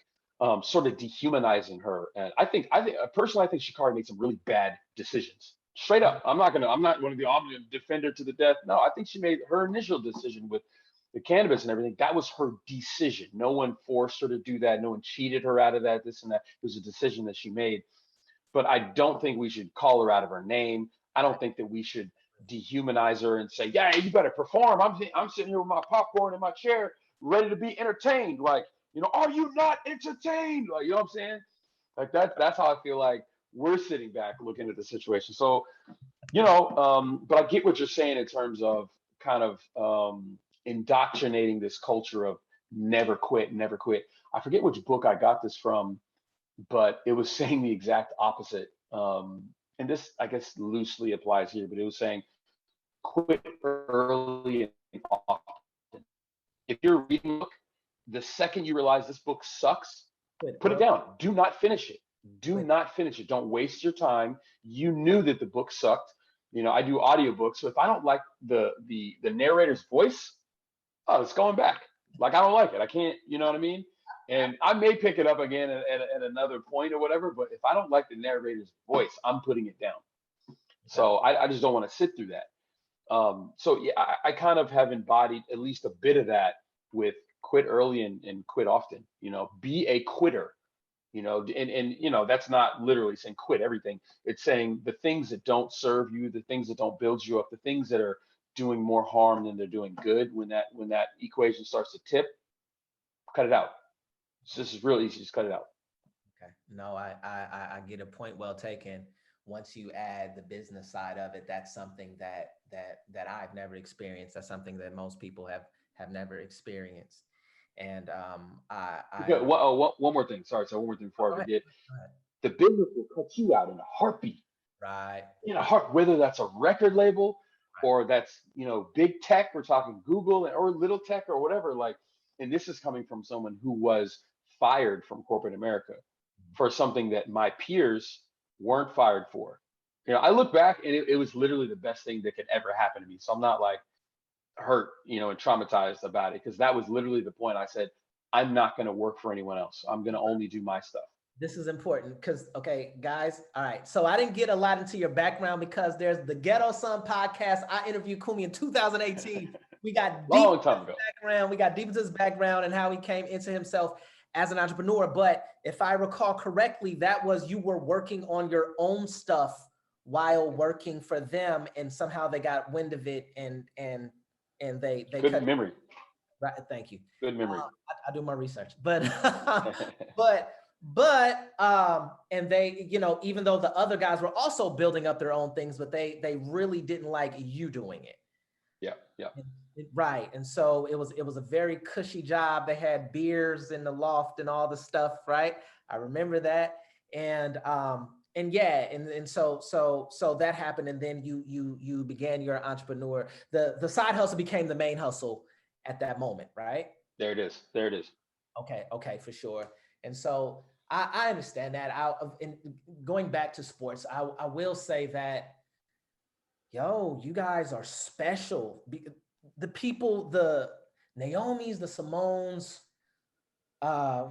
sort of dehumanizing her. And I think personally I think Shikari made some really bad decisions. Straight up, I'm not going to be I'm going to defend her to the death. No, I think she made her initial decision with the cannabis and everything. That was her decision. No one forced her to do that. No one cheated her out of that. This and that. It was a decision that she made. But I don't think we should call her out of her name. I don't think that we should dehumanize her and say, "Yeah, you better perform." I'm sitting here with my popcorn in my chair, ready to be entertained. Like, are you not entertained? Like, you know what I'm saying? Like that's how I feel like we're sitting back looking at the situation. So, but I get what you're saying in terms of kind of indoctrinating this culture of never quit, never quit. I forget which book I got this from, but it was saying the exact opposite. And this, I guess, loosely applies here, but it was saying quit early and often. If you're reading a book the second you realize this book sucks, Quit put it early. down. Do not finish it. Do Quit. not finish it. Don't waste your time. You knew that the book sucked. I do audiobooks, so if I don't like the narrator's voice, oh, it's going back. Like I don't like it. I can't. You know what I mean? And I may pick it up again at another point or whatever. But if I don't like the narrator's voice, I'm putting it down. Okay. So I just don't want to sit through that. So yeah, I kind of have embodied at least a bit of that with quit early and quit often. Be a quitter. And that's not literally saying quit everything. It's saying the things that don't serve you, the things that don't build you up, the things that are doing more harm than they're doing good. When that equation starts to tip, cut it out. This is real easy. Just cut it out. Okay. No, I get a point well taken. Once you add the business side of it, that's something that I've never experienced. That's something that most people have never experienced. And Okay, one more thing. Sorry, so one more thing before go I ahead. forget. Go ahead. The business will cut you out in a heartbeat. Right. In a heart, whether that's a record label or that's big tech. We're talking Google or little tech or whatever. Like, and this is coming from someone who was fired from corporate America for something that my peers weren't fired for. I look back and it was literally the best thing that could ever happen to me. So I'm not like hurt, and traumatized about it because that was literally the point. I said, I'm not going to work for anyone else. I'm going to only do my stuff. This is important because, okay, guys. All right. So I didn't get a lot into your background because there's the Ghetto Son podcast. I interviewed Kumi in 2018. We got deep Long into time his ago. background. We got deep into his background and how he came into himself as an entrepreneur. But if I recall correctly, that was you were working on your own stuff while working for them, and somehow they got wind of it and they Good cut. memory. Right. Thank you. Good memory. I do my research, but and they, even though the other guys were also building up their own things, but they really didn't like you doing it. Yeah. Yeah. Right. And so it was a very cushy job. They had beers in the loft and all the stuff, right? I remember that. And yeah, and so that happened. And then you began your entrepreneur. The side hustle became the main hustle at that moment, right? There it is. There it is. Okay, for sure. And so I understand that. Going back to sports, I will say that, yo, you guys are special. The people, the Naomi's, the Simones,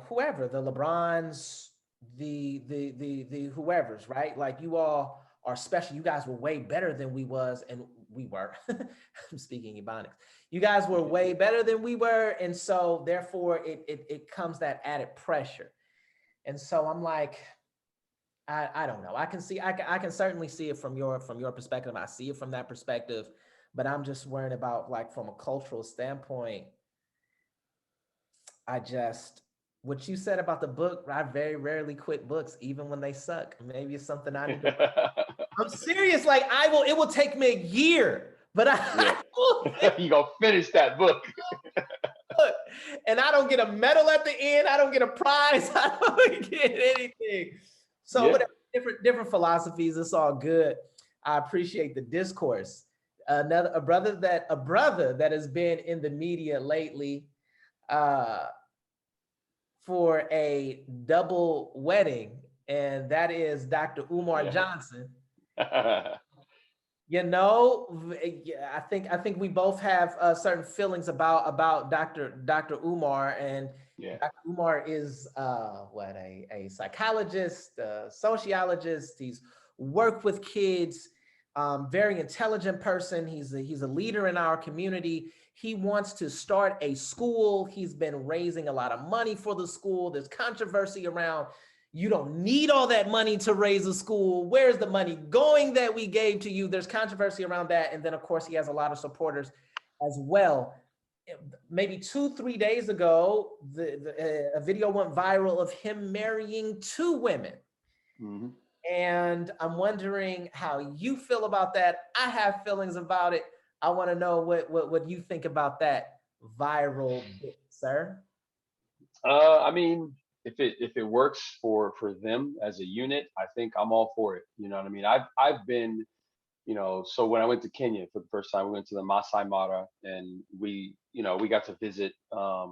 whoever, the LeBrons, the whoever's, right? Like you all are special. You guys were way better than we was, and we were. I'm speaking Ebonics. You guys were way better than we were, and so therefore it comes that added pressure. And so I'm like, I don't know. I can certainly see it from your perspective. I see it from that perspective, but I'm just worried about, like, from a cultural standpoint. What you said about the book, I very rarely quit books, even when they suck. Maybe it's something I need to. I'm serious. Like it will take me a year, but you gonna finish that book. And I don't get a medal at the end. I don't get a prize. I don't get anything. So whatever, different philosophies. It's all good. I appreciate the discourse. A brother that has been in the media lately for a double wedding, and that is Dr. Umar Johnson. I think we both have certain feelings about Dr. Umar, and Dr. Umar is a psychologist, sociologist. He's worked with kids, very intelligent person. He's a leader in our community. He wants to start a school. He's been raising a lot of money for the school. There's controversy around, you don't need all that money to raise a school. Where's the money going that we gave to you? There's controversy around that. And then, of course, he has a lot of supporters as well. Maybe 2-3 days ago, a video went viral of him marrying 2 women. Mm-hmm. And I'm wondering how you feel about that. I have feelings about it. I want to know what you think about that viral bit, sir. I mean, if it works for them as a unit, I think I'm all for it. You know what I mean? I've been So when I went to Kenya for the first time, we went to the Masai Mara, and we got to visit a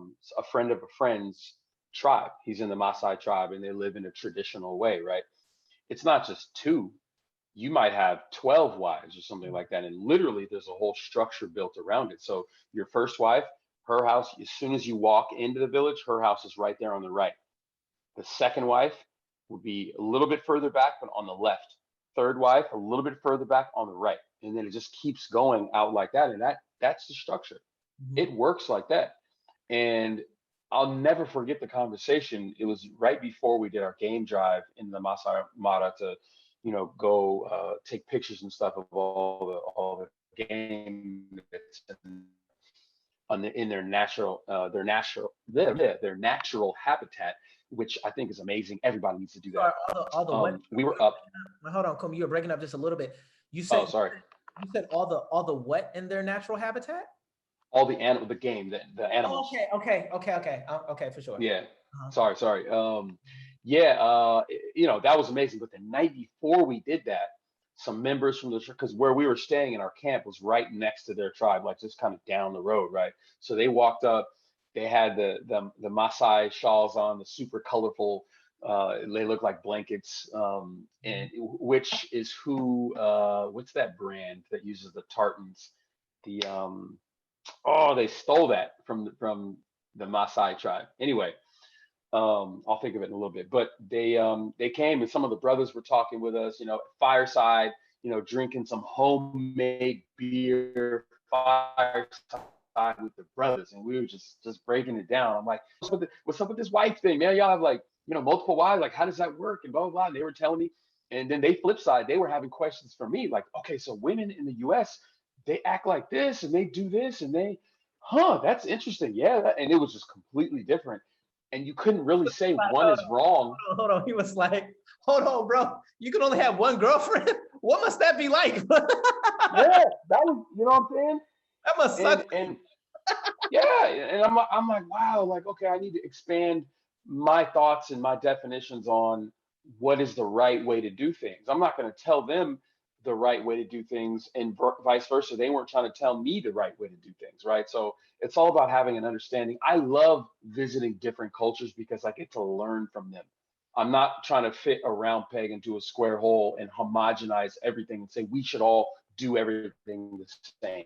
friend of a friend's tribe. He's in the Masai tribe, and they live in a traditional way, right? It's not just two. You might have 12 wives or something like that, and literally there's a whole structure built around it. So your first wife, her house, as soon as you walk into the village, her house is right there on the right. The second wife would be a little bit further back, but on the left. Third wife, a little bit further back on the right. And then it just keeps going out like that. And that's the structure. Mhm. It works like that. And I'll never forget the conversation. It was right before we did our game drive in the Masai Mara to, go take pictures and stuff of all the game that's in their natural habitat, which I think is amazing. Everybody needs to do that. Sorry, all the what? We were up. Hold on, Kumi, you were breaking up just a little bit. You Oh, said sorry. you said all the what in their natural habitat? All the game, the Oh, animals. okay, for sure. Yeah. Uh-huh. Sorry. Yeah. That was amazing. But the night before we did that, some members from because where we were staying in our camp was right next to their tribe, like just kind of down the road, right? So they walked up. They had the Maasai shawls on, the super colorful. They look like blankets. And which is who? What's that brand that uses the tartans? The Oh, they stole that from the Maasai tribe. Anyway, I'll think of it in a little bit. But they came, and some of the brothers were talking with us. Fireside. Drinking some homemade beer, fireside with the brothers, and we were just breaking it down. I'm like, what's up with this wife thing, man? Y'all have like multiple wives. Like, how does that work? And blah blah blah. And they were telling me, and then they flip side, they were having questions for me, like, okay, so women in the U.S. they act like this and they do this and that's interesting. Yeah, and it was just completely different, and you couldn't really say one is wrong. Hold on. He was like, hold on, bro. You can only have one girlfriend? What must that be like? Yeah, that was, what I'm saying? That must suck. And yeah, and I'm like, wow, like, okay, I need to expand my thoughts and my definitions on what is the right way to do things. I'm not going to tell them the right way to do things, and vice versa. They weren't trying to tell me the right way to do things, right? So it's all about having an understanding. I love visiting different cultures because I get to learn from them. I'm not trying to fit a round peg into a square hole and homogenize everything and say we should all do everything the same.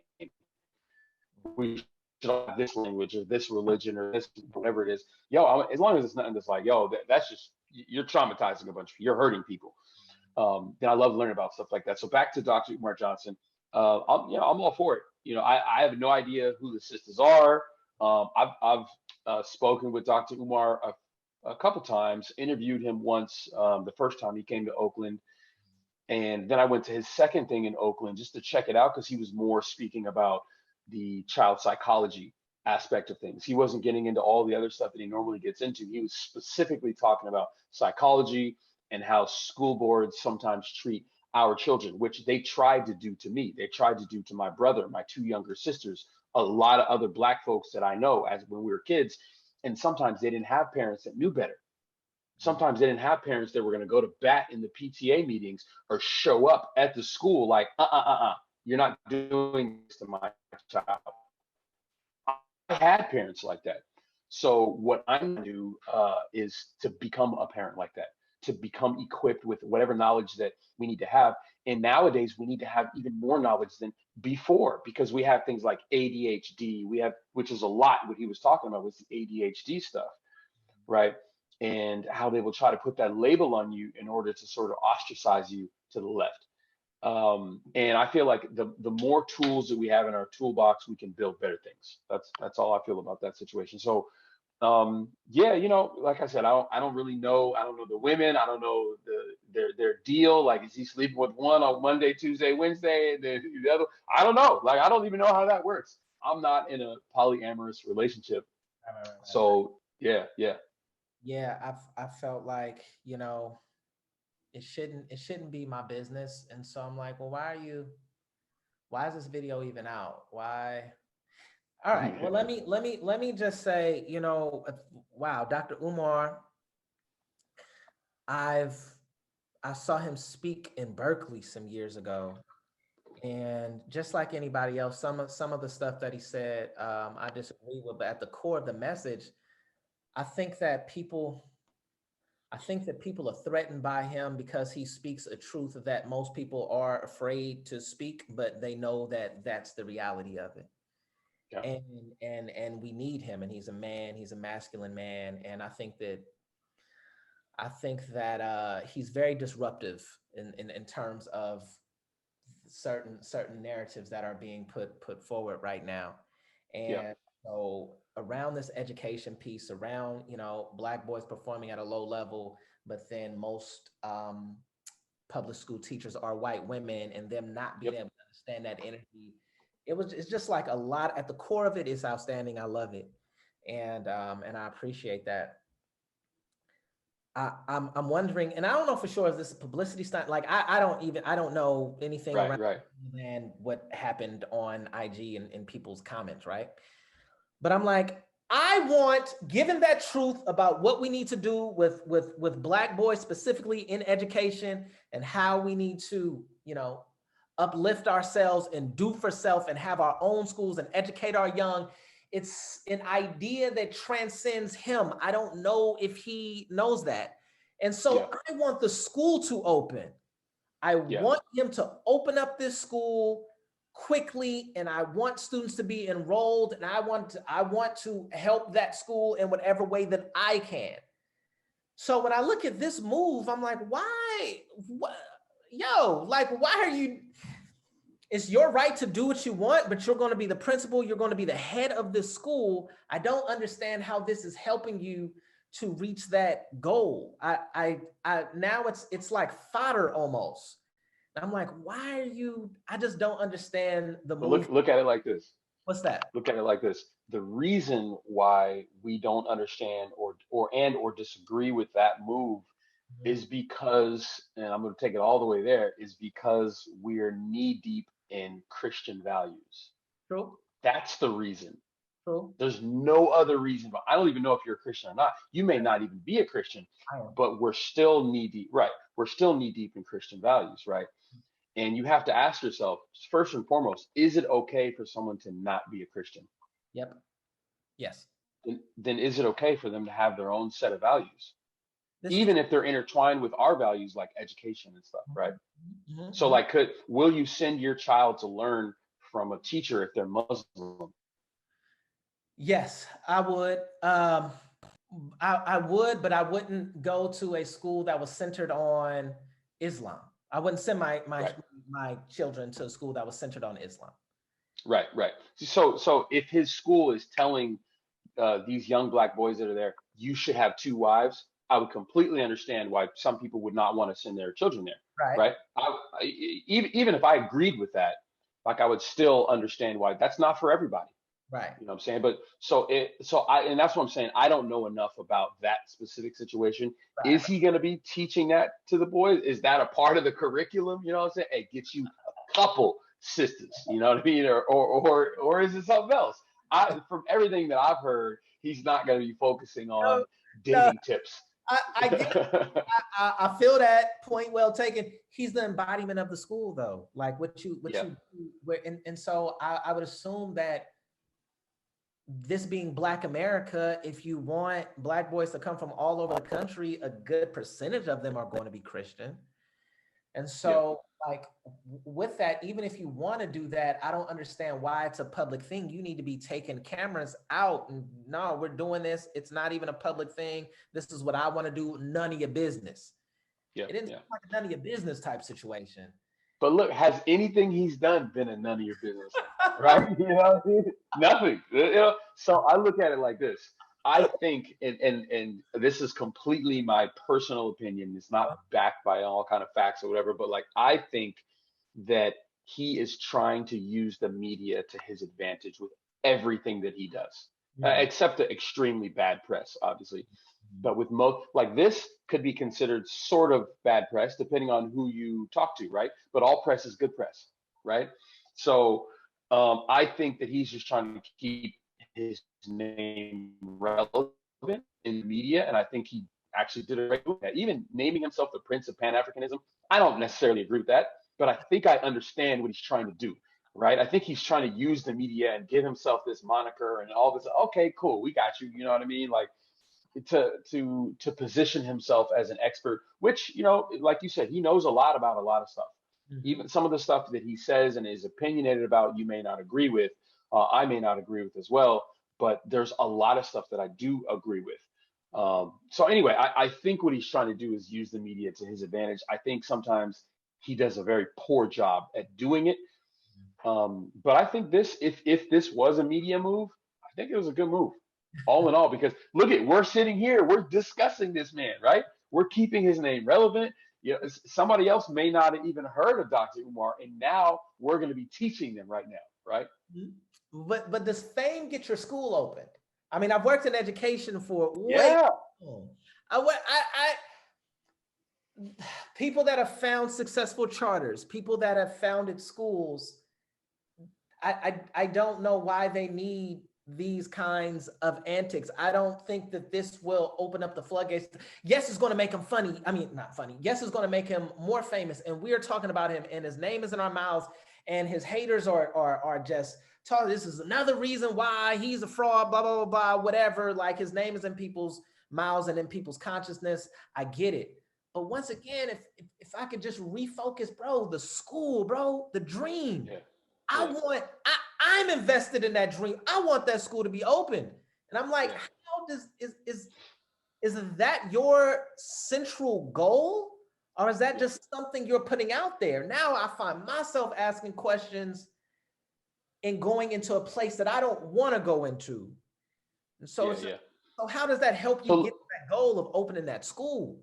We should all have this language or this religion or this whatever it is. As long as it's nothing that's like, that's just you're traumatizing a bunch of you're hurting people. Then I love learning about stuff like that. So back to Dr. Umar Johnson. I'm all for it. I have no idea who the sisters are. I've spoken with Dr. Umar a couple times, interviewed him once, the first time he came to Oakland. And then I went to his second thing in Oakland just to check it out because he was more speaking about the child psychology aspect of things. He wasn't getting into all the other stuff that he normally gets into. He was specifically talking about psychology and how school boards sometimes treat our children, which they tried to do to me. They tried to do to my brother, my two younger sisters, a lot of other black folks that I know as when we were kids. And sometimes they didn't have parents that knew better. Sometimes they didn't have parents that were going to go to bat in the PTA meetings or show up at the school like, you're not doing this to my child. I had parents like that. So what I do is to become a parent like that, to become equipped with whatever knowledge that we need to have. And nowadays we need to have even more knowledge than before because we have things like ADHD. We have, which is a lot. What he was talking about was the ADHD stuff, right? And how they will try to put that label on you in order to sort of ostracize you to the left. And I feel like the more tools that we have in our toolbox, we can build better things. That's all I feel about that situation. So yeah, like I said, I don't really know. I don't know the women. I don't know their deal. Like, is he sleeping with one on Monday, Tuesday, Wednesday, and then the other? I don't know. Like, I don't even know how that works. I'm not in a polyamorous relationship. Right. So yeah. Yeah, I felt like, it shouldn't be my business. And so I'm like, well, why is this video even out? Why? All right. Well, let me just say, wow, Dr. Umar, I saw him speak in Berkeley some years ago. And just like anybody else, some of the stuff that he said, I disagree with. But at the core of the message, I think that people, I think that people are threatened by him because he speaks a truth that most people are afraid to speak, but they know that that's the reality of it. Yeah. And we need him, and he's a man, he's a masculine man, and I think that he's very disruptive in terms of certain narratives that are being put forward right now. Yeah. And so around this education piece, around, Black boys performing at a low level, but then most public school teachers are white women, and them not being Yep. able to understand that energy. It's just like a lot at the core of it is outstanding. I love it. And I appreciate that. I'm wondering, and I don't know for sure if this is publicity stunt. Like I don't know anything Right. around Right. than what happened on IG and in people's comments, right? But I'm like, I want, given that truth about what we need to do with Black boys specifically in education, and how we need to, uplift ourselves and do for self and have our own schools and educate our young. It's an idea that transcends him. I don't know if he knows that. And so Yeah. I want the school to open. I Yeah. want him to open up this school quickly, and I want students to be enrolled, and I want to help that school in whatever way that I can. So when I look at this move, I'm like, why? What? Yo, like, why are you? It's your right to do what you want, but you're going to be the principal. You're going to be the head of this school. I don't understand how this is helping you to reach that goal. I now it's like fodder almost. And I'm like, why are you? I just don't understand the But move. look at it like this. What's that? Look at it like this. The reason why we don't understand or disagree with that move Mhm. is because, and I'm going to take it all the way there, is because we're knee deep in Christian values. True, That's the reason. true. There's no other reason. But I don't even know if you're a Christian or not. You may not even be a Christian, I am. but we're still knee deep, right? We're still knee deep in Christian values, right? And you have to ask yourself, first and foremost, is it okay for someone to not be a Christian? Yep. Yes. Then is it okay for them to have their own set of values, This is. even if they're intertwined with our values like education and stuff, right? So, Mhm. like, will you send your child to learn from a teacher if they're Muslim? Yes, I would. I would, but I wouldn't go to a school that was centered on Islam. I wouldn't send Right, my children to a school that was centered on Islam. right, right. So if his school is telling these young Black boys that are there, you should have two wives, I would completely understand why some people would not want to send their children there, Right. right? Even if I agreed with that, like I would still understand why that's not for everybody. Right. You know what I'm saying? But and that's what I'm saying. I don't know enough about that specific situation. Right. Is he going to be teaching that to the boys? Is that a part of the curriculum? You know what I'm saying? It gets you a couple sisters. You know what I mean? Or is it something else? From everything that I've heard, he's not going to be focusing on No, no, dating tips. I get. I feel that point well taken. He's the embodiment of the school, though. Like what Yeah, you, and so I would assume that this being Black America, if you want Black boys to come from all over the country, a good percentage of them are going to be Christian. And yeah. so, like, with that, even if you want to do that, I don't understand why it's a public thing. You need to be taking cameras out. And no, we're doing this. It's not even a public thing. This is what I want to do. None of your business. Yeah, It didn't yeah. seem like a none of your business type situation. But look, has anything he's done been in none of your business? Right? You know what I mean? Nothing. So I look at it like this. I think, and this is completely my personal opinion. It's not backed by all kind of facts or whatever, but like I think that he is trying to use the media to his advantage with everything that he does, Yeah. except the extremely bad press, obviously. But with most, like this could be considered sort of bad press, depending on who you talk to, right? But all press is good press, right? So I think that he's just trying to keep his name relevant in the media, and I think he actually did a great job. Even naming himself the Prince of Pan Africanism, I don't necessarily agree with that. but I think I understand what he's trying to do, right? I think he's trying to use the media and give himself this moniker and all this. Okay, cool, we got you. You know what I mean? Like to position himself as an expert, which like you said, he knows a lot about a lot of stuff. Mhm. Even some of the stuff that he says and is opinionated about, you may not agree with. I may not agree with as well, but there's a lot of stuff that I do agree with. So anyway, I think what he's trying to do is use the media to his advantage. I think sometimes he does a very poor job at doing it. But I think if this was a media move, I think it was a good move, all in all, because look we're sitting here, we're discussing this man, right? We're keeping his name relevant. Somebody else may not have even heard of Dr. Umar, and now we're going to be teaching them right now, right? But does fame get your school open? I mean, I've worked in education for way Yeah. long. People that have found successful charters, people that have founded schools, I don't know why they need these kinds of antics. I don't think that this will open up the floodgates. Yes, it's going to make him funny. I mean, not funny. Yes, it's going to make him more famous. And we are talking about him, and his name is in our mouths, and his haters are just talking. This is another reason why he's a fraud, blah, blah, blah, blah, whatever. Like, his name is in people's mouths and in people's consciousness. I get it. But once again, if I could just refocus, bro, the school, bro, the dream. Yeah. I'm invested in that dream. I want that school to be open. And I'm like, how is that your central goal? Or is that just something you're putting out there? Now I find myself asking questions and going into a place that I don't want to go into. And so, so how does that help you get to that goal of opening that school?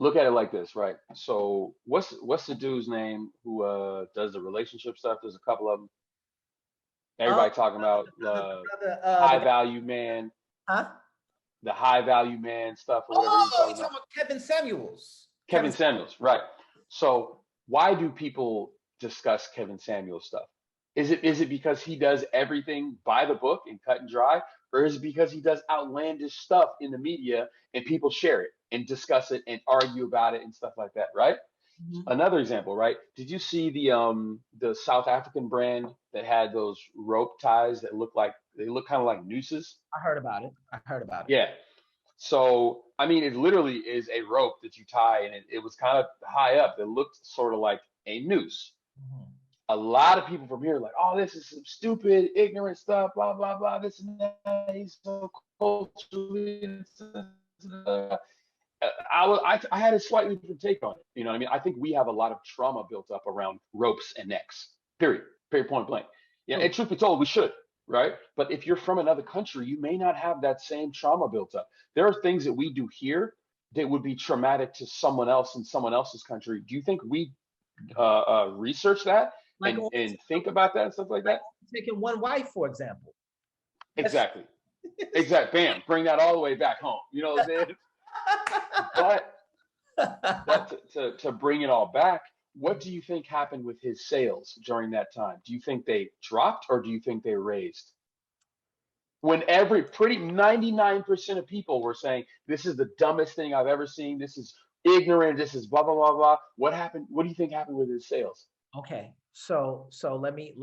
Look at it like this, right? So what's the dude's name who does the relationship stuff? There's a couple of them. Everybody talking about high value man. Huh? The high value man stuff or whatever you're talking about. Kevin Samuels. Kevin Samuels, right. So why do people discuss Kevin Samuels stuff? Is it because he does everything by the book and cut and dry? Or is it because he does outlandish stuff in the media and people share it and discuss it and argue about it and stuff like that, right? Mm-hmm. Another example, right? Did you see the South African brand that had those rope ties that look kind of like nooses? I heard about it. Yeah. So, I mean, it literally is a rope that you tie, and it was kind of high up. It looked sort of like a noose. Mm-hmm. A lot of people from here are like, oh, this is some stupid, ignorant stuff, blah, blah, blah, this and that. He's so culturally. I had a slightly different take on it. You know what I mean? I think we have a lot of trauma built up around ropes and necks, period, point blank. Yeah, and truth be told, we should, right? But if you're from another country, you may not have that same trauma built up. There are things that we do here that would be traumatic to someone else in someone else's country. Do you think we research that and think about that and stuff like that? Taking one wife, for example. Exactly. Bam. Bring that all the way back home. You know what I'm saying? But to bring it all back, what do you think happened with his sales during that time? Do you think they dropped or do you think they raised? When 99% of people were saying, this is the dumbest thing I've ever seen. This is ignorant. This is blah, blah, blah, blah. What happened? What do you think happened with his sales? Okay. So let me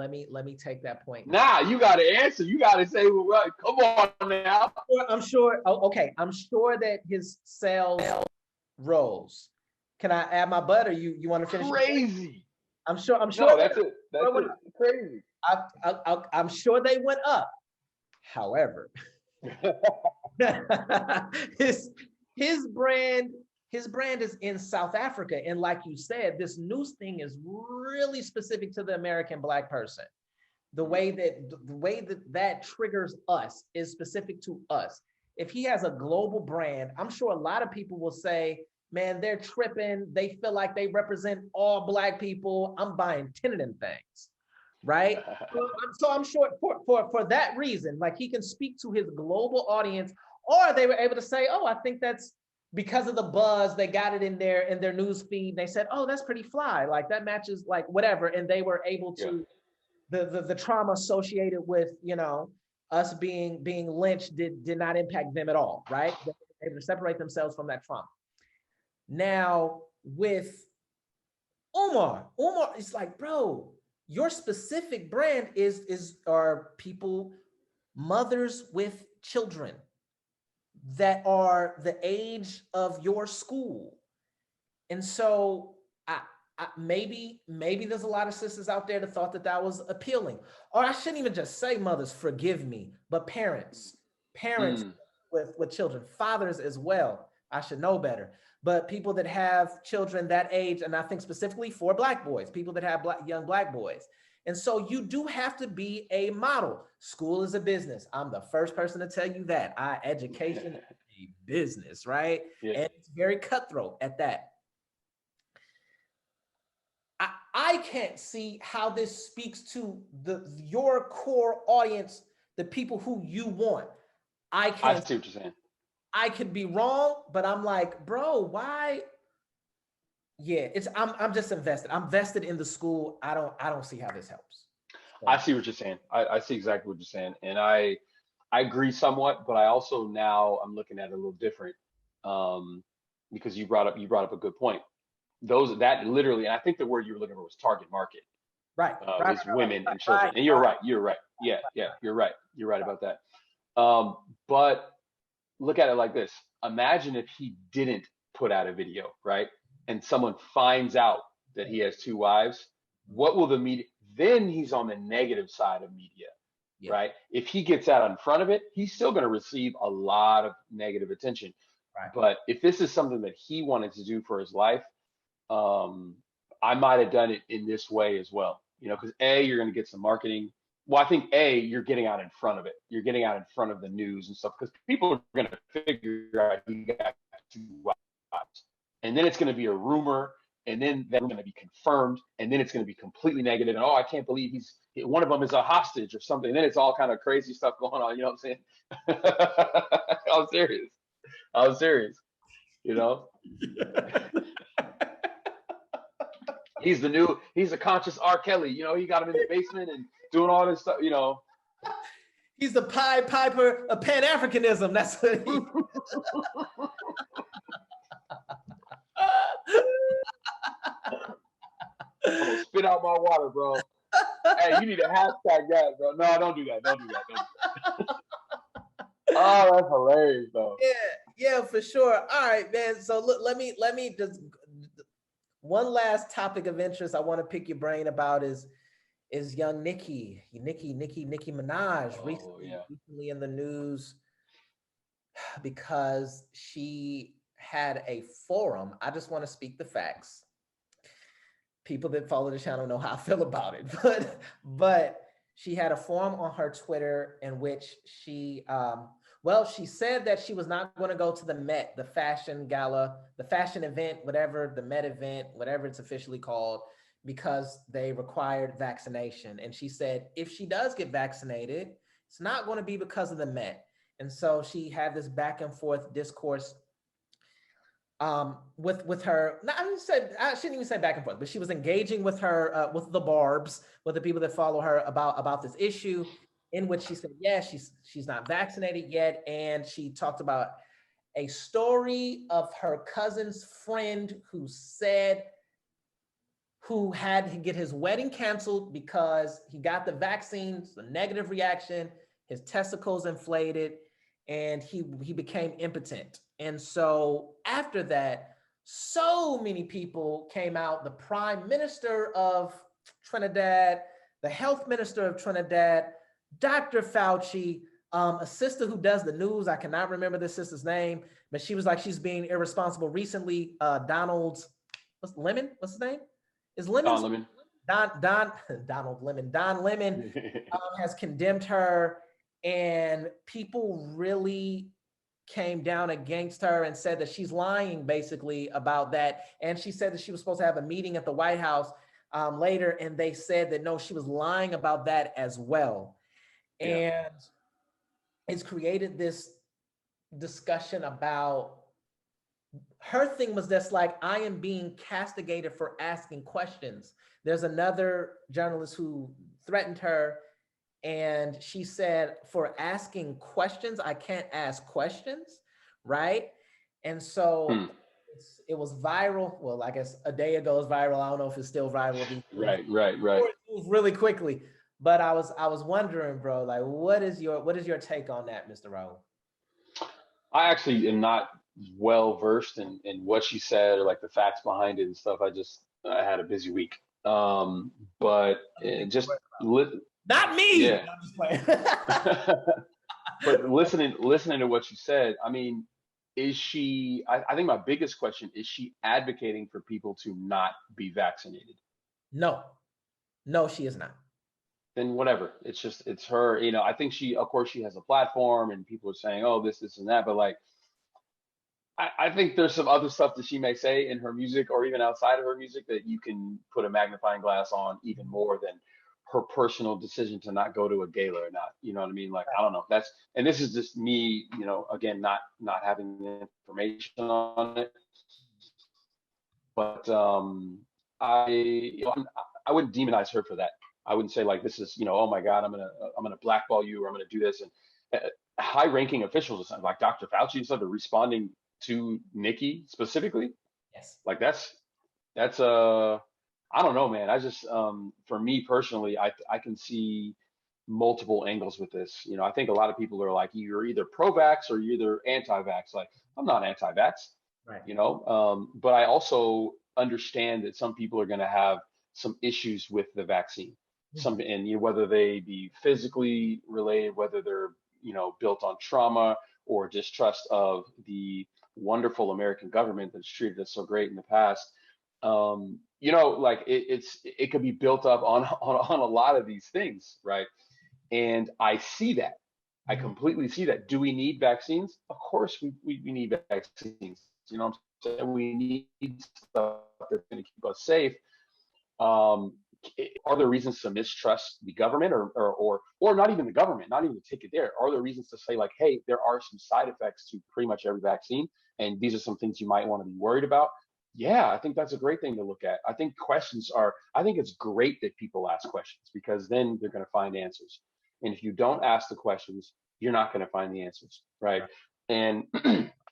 take that point. Nah, you got to answer. You got to say, well, come on now. I'm sure. Okay. I'm sure that his sales rose. Can I add my butt, or you want to finish? Crazy. I'm sure. No, that's it. Crazy. I'm sure they went up. However, his brand is in South Africa, and like you said, this news thing is really specific to the American Black person. The way that triggers us is specific to us. If he has a global brand, I'm sure a lot of people will say, man, they're tripping. They feel like they represent all Black people. I'm buying 10 of them things, right? So I'm sure for that reason, like, he can speak to his global audience, or they were able to say, oh, I think that's because of the buzz, they got it in their news feed. They said, oh, that's pretty fly. Like, that matches, like, whatever. And they were able to, the trauma associated with, us being lynched did not impact them at all, right? They were able to separate themselves from that trauma. Now, with Umar is like, bro, your specific brand are people, mothers with children that are the age of your school. And so maybe there's a lot of sisters out there that thought that that was appealing. Or I shouldn't even just say mothers, forgive me, but parents Mm. with children, fathers as well. I should know better. But people that have children that age, and I think specifically for Black boys, people that have young Black boys. And so you do have to be a model. School is a business. I'm the first person to tell you that. Education is a business, right? Yeah. And it's very cutthroat at that. I can't see how this speaks to your core audience, the people who you want. I I can't. see what you're saying. I could be wrong, but I'm like, bro, why? Yeah, I'm just invested. I'm vested in the school. I don't see how this helps. I So, see what you're saying. I see exactly what you're saying, and I agree somewhat, but I also now I'm looking at it a little different, um, because you brought up a good point. Those that literally, and I think the word you were looking for was target market, right, right, is women and right, children. And you're right. You're right. Yeah, yeah, you're right. You're right about that. But look at it like this. Imagine if he didn't put out a video, right? And someone finds out that he has two wives. What will the media? Then he's on the negative side of media, yeah, right? If he gets out in front of it, he's still going to receive a lot of negative attention. right. But if this is something that he wanted to do for his life, um, I might have done it in this way as well. Because you're going to get some marketing. Well, I think you're getting out in front of it. You're getting out in front of the news and stuff because people are going to figure out he got two wives, and then it's going to be a rumor, and then that's going to be confirmed, and then it's going to be completely negative. And I can't believe one of them is a hostage or something. And then it's all kind of crazy stuff going on. You know what I'm saying? I'm serious. I'm serious. You know. He's a conscious R. Kelly. He got him in the basement and doing all this stuff. He's the Pied Piper of Pan-Africanism. That's what he. I'm gonna spit out my water, bro. Hey, you need to hashtag that, bro. No, don't do that. Don't do that. Don't do that. Oh, that's hilarious, though. Yeah, for sure. All right, man. So look, let me just one last topic of interest I want to pick your brain about is young Nicki Minaj Oh yeah. recently in the news because she had a forum. I just want to speak the facts. People that follow the channel know how I feel about it, but she had a forum on her Twitter in which she she said that she was not going to go to the Met, the fashion gala, the fashion event, whatever, the Met event, whatever it's officially called, because they required vaccination. And she said if she does get vaccinated, it's not going to be because of the Met. And so she had this back and forth discourse with her. I shouldn't even say back and forth, but she was engaging with her with the barbs, with the people that follow her about this issue, in which she said she's not vaccinated yet, and she talked about a story of her cousin's friend who had to get his wedding canceled because he got the vaccine, a negative reaction, his testicles inflated, and he became impotent. And so after that, so many people came out. The Prime Minister of Trinidad, the Health Minister of Trinidad, Dr. Fauci, a sister who does the news. I cannot remember the sister's name, but she was like, she's being irresponsible. Recently, Donald Lemon has condemned her, and people really came down against her and said that she's lying basically about that. And she said that she was supposed to have a meeting at the White House later, and they said that no, she was lying about that as well. Yeah. And it's created this discussion about her thing was just like, I am being castigated for asking questions. There's another journalist who threatened her, and she said, for asking questions, I can't ask questions, right? And so it was viral. Well, I guess a day ago it's viral. I don't know if it's still viral these days. Right. It moved really quickly. But I was wondering, bro, like what is your take on that, Mr. Raul? I actually am not well versed in what she said or like the facts behind it and stuff. I had a busy week. But just Not me. yeah. No, I'm just playing. But listening to what you said, I mean, is she? I think my biggest question is she advocating for people to not be vaccinated? No, no, she is not. Then whatever. It's her. I think of course, she has a platform, and people are saying, oh, this and that. But like, I think there's some other stuff that she may say in her music or even outside of her music that you can put a magnifying glass on even more than her personal decision to not go to a gala or not. You know what I mean? Like, I don't know. And this is just me, again, not having the information on it. But I wouldn't demonize her for that. I wouldn't say like this is, oh my God, I'm gonna blackball you or I'm gonna do this. And high-ranking officials, like Dr. Fauci and stuff, are responding to Nicki specifically. Yes. Like that's I don't know, man. I just for me personally, I can see multiple angles with this. I think a lot of people are like, you're either pro-vax or you're either anti-vax. Like, I'm not anti-vax, Right. but I also understand that some people are going to have some issues with the vaccine. And whether they be physically related, whether they're built on trauma or distrust of the wonderful American government that's treated us so great in the past. Like it could be built up on a lot of these things, right? And I see that. I completely see that. Do we need vaccines? Of course we need vaccines. You know what I'm saying? We need stuff that's going to keep us safe. Um, are there reasons to mistrust the government or not even the government, not even to take it there? Are there reasons to say like, hey, there are some side effects to pretty much every vaccine, and these are some things you might want to be worried about? Yeah, I think that's a great thing to look at. I think it's great that people ask questions because then they're going to find answers. And if you don't ask the questions, you're not going to find the answers, right? And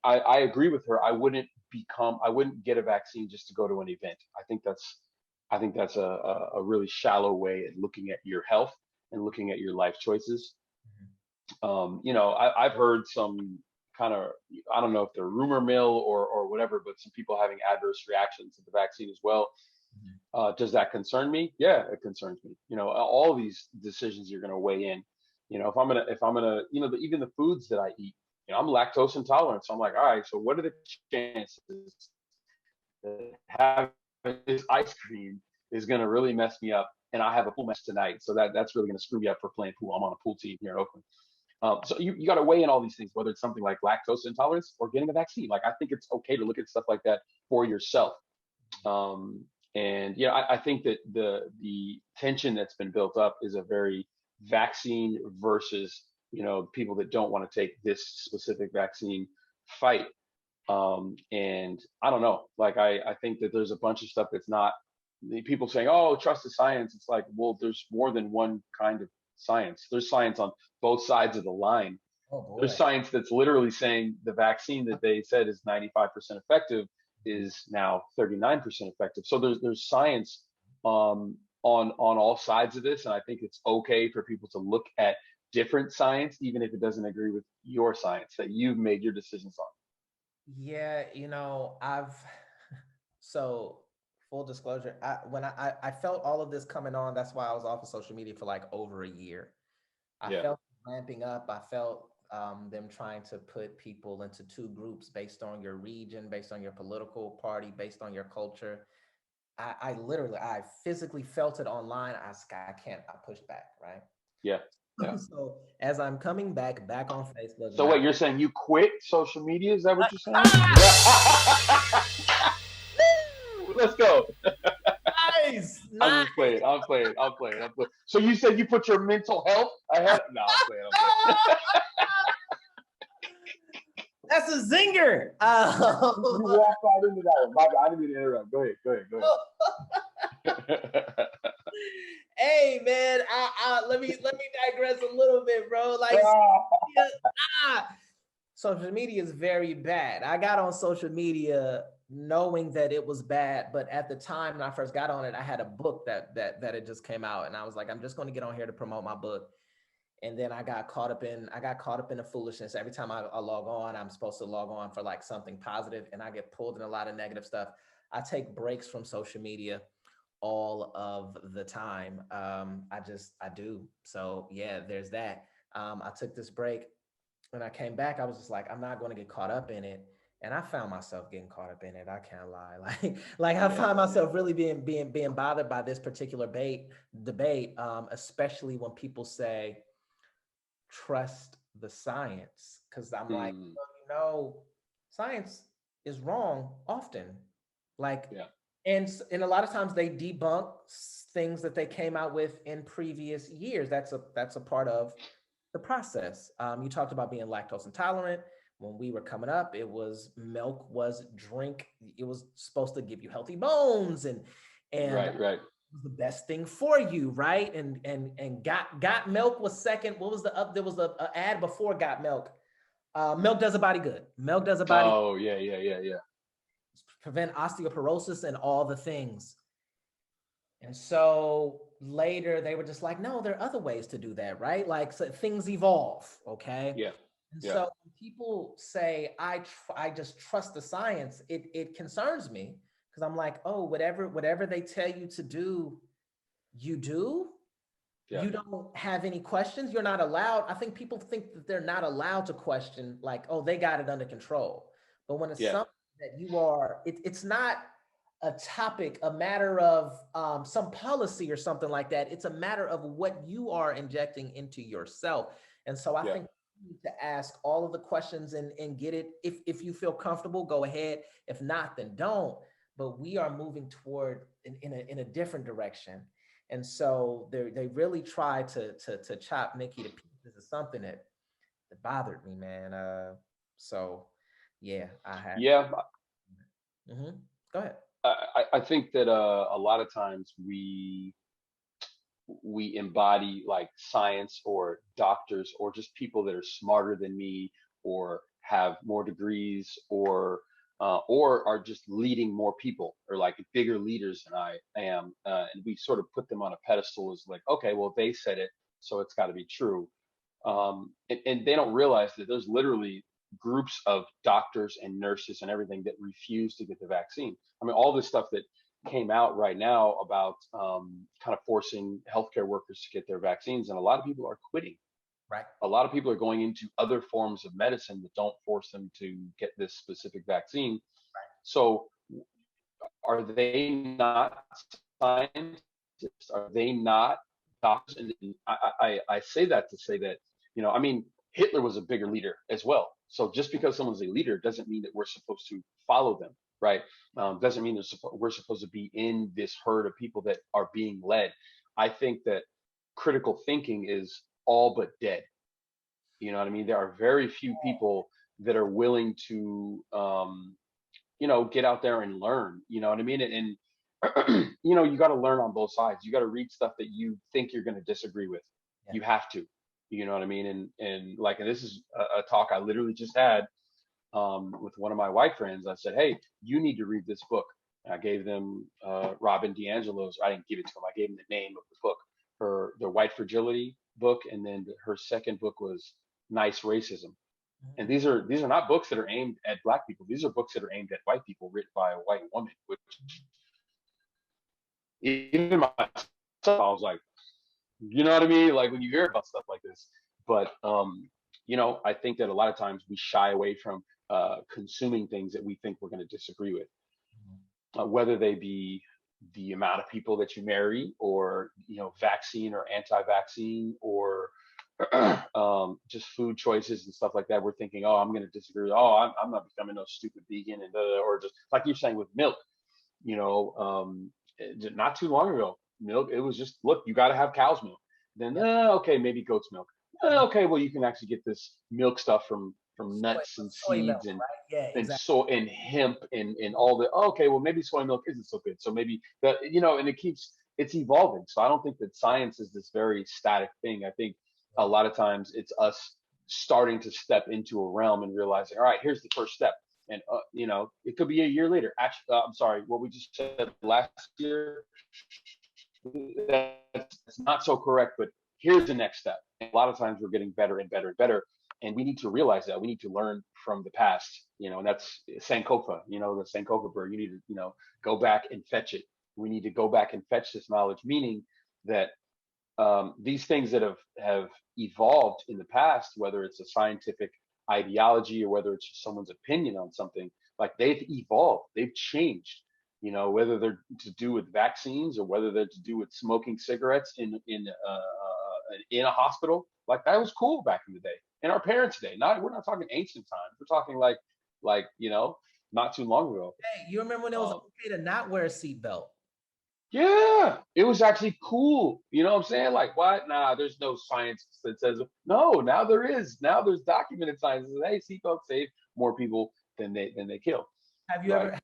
I agree with her. I wouldn't get a vaccine just to go to an event. I think that's a really shallow way of looking at your health and looking at your life choices. I've heard some kind of, I don't know if they're rumor mill or whatever, but some people having adverse reactions to the vaccine as well. Does that concern me? Yeah, it concerns me. All these decisions you're going to weigh in. If I'm gonna, even the foods that I eat. I'm lactose intolerant, so I'm like, all right. So what are the chances that having this ice cream is going to really mess me up? And I have a pool match tonight, so that's really going to screw me up for playing pool. I'm on a pool team here in Oakland. So you got to weigh in all these things, whether it's something like lactose intolerance or getting a vaccine. Like, I think it's okay to look at stuff like that for yourself. I think that the tension that's been built up is a very vaccine versus people that don't want to take this specific vaccine fight. And I don't know, like I think that there's a bunch of stuff that's not, people saying, oh, trust the science. It's like, well, there's more than one kind of science. There's science on both sides of the line. There's science that's literally saying the vaccine that they said is 95% effective is now 39% effective. So there's science on all sides of this, and I think it's okay for people to look at different science, even if it doesn't agree with your science that you've made your decisions on. Yeah, so full disclosure, when I felt all of this coming on, that's why I was off of social media for like over a year. I felt ramping up. I felt them trying to put people into two groups based on your region, based on your political party, based on your culture. I physically felt it online. I pushed back, right? Yeah. So as I'm coming back on Facebook. So now, wait, you're saying you quit social media? Is that what you're saying? Let's go. Nice. I'm just playing. I'm playing. So you said you put your mental health ahead? No, I'm playing. That's a zinger. You walked right into that one. I didn't mean to interrupt. Go ahead. Hey man, let me digress a little bit, bro. Like, social media is very bad. I got on social media knowing that it was bad. But at the time when I first got on it, I had a book that it just came out, and I was like, I'm just going to get on here to promote my book. And then I got caught up in the foolishness. Every time I log on, I'm supposed to log on for like something positive, and I get pulled in a lot of negative stuff. I take breaks from social media all of the time. I do. So yeah, there's that. I took this break. When I came back, I was just like, I'm not going to get caught up in it. And I found myself getting caught up in it. I can't lie. Like I Yeah, find myself really being bothered by this particular debate, especially when people say trust the science, because I'm like, mm, well, science is wrong often. Like, yeah, and a lot of times they debunk things that they came out with in previous years. That's a part of the process. You talked about being lactose intolerant. When we were coming up, it was milk was drink. It was supposed to give you healthy bones, and right. was the best thing for you, right? And got milk was second. What was the up? There was a ad before got milk. Milk does a body good. Milk does a body Oh yeah. prevent osteoporosis and all the things. And so later they were just like, no, there are other ways to do that, right? Like so things evolve, okay? Yeah, And yeah, so when people say I just trust the science, it concerns me because I'm like, oh, whatever they tell you to do, you do. yeah, You don't have any questions. You're not allowed. I think people think that they're not allowed to question, like, oh, they got it under control. But when it's yeah, something that you are, it's not a topic, a matter of some policy or something like that. It's a matter of what you are injecting into yourself. And so I yeah. think you need to ask all of the questions and get it. If you feel comfortable, go ahead. If not, then don't. But we are moving toward in a different direction. And so they really tried to chop Nicki to pieces of something that bothered me, man. So yeah, I had. Yeah, Go ahead. I think that a lot of times we embody like science or doctors or just people that are smarter than me or have more degrees or are just leading more people or like bigger leaders than I am, and we sort of put them on a pedestal as like, okay, well they said it, so it's got to be true. And they don't realize that there's literally groups of doctors and nurses and everything that refuse to get the vaccine. I mean, all this stuff that came out right now about kind of forcing healthcare workers to get their vaccines, and a lot of people are quitting. Right. A lot of people are going into other forms of medicine that don't force them to get this specific vaccine. So, are they not scientists? Are they not doctors? And I say that to say that, I mean, Hitler was a bigger leader as well. So just because someone's a leader doesn't mean that we're supposed to follow them, right? Doesn't mean we're supposed to be in this herd of people that are being led. I think that critical thinking is all but dead. You know what I mean? There are very few people that are willing to, get out there and learn. You know what I mean? And you got to learn on both sides. You got to read stuff that you think you're going to disagree with. Yeah. You have to. You know what I mean? And like, and this is a talk I literally just had with one of my white friends. I said, hey, you need to read this book. And I gave them Robin DiAngelo's. I didn't give it to them. I gave them the name of the book. The White Fragility book, and then her second book was Nice Racism. And these are not books that are aimed at black people. These are books that are aimed at white people, written by a white woman. Which even myself, I was like, you know what I mean? Like when you hear about stuff like this. But I think that a lot of times we shy away from consuming things that we think we're going to disagree with, whether they be the amount of people that you marry, or vaccine or anti-vaccine, or just food choices and stuff like that. We're thinking, oh, I'm going to disagree. Oh, I'm not becoming no stupid vegan, and or just like you're saying with milk. Not too long ago, milk, it was just, look, you got to have cow's milk. Then okay, maybe goat's milk. Okay, well, you can actually get this milk stuff from nuts and Soy milk, seeds and right? Yeah, and exactly. so and hemp and all the, okay, well, maybe soy milk isn't so good, so maybe that, and it's evolving. So I don't think that science is this very static thing. I think a lot of times it's us starting to step into a realm and realizing, all right, here's the first step. And it could be a year later. Actually, I'm sorry, what we just said last year, that's not so correct. But here's the next step. And a lot of times we're getting better and better and better, and we need to realize that we need to learn from the past. And that's Sankofa. The Sankofa bird. You need to go back and fetch it. We need to go back and fetch this knowledge, meaning that these things that have evolved in the past, whether it's a scientific ideology or whether it's just someone's opinion on something, like they've evolved, they've changed. Whether they're to do with vaccines or whether they're to do with smoking cigarettes in a hospital, like that was cool back in the day. In our parents' day, we're not talking ancient times. We're talking like not too long ago. Hey, you remember when it was okay to not wear a seatbelt? Yeah, it was actually cool. You know what I'm saying? Like, what? Nah, there's no science that says no. Now there is. Now there's documented science that says, hey, seatbelts save more people than they kill. Have you ever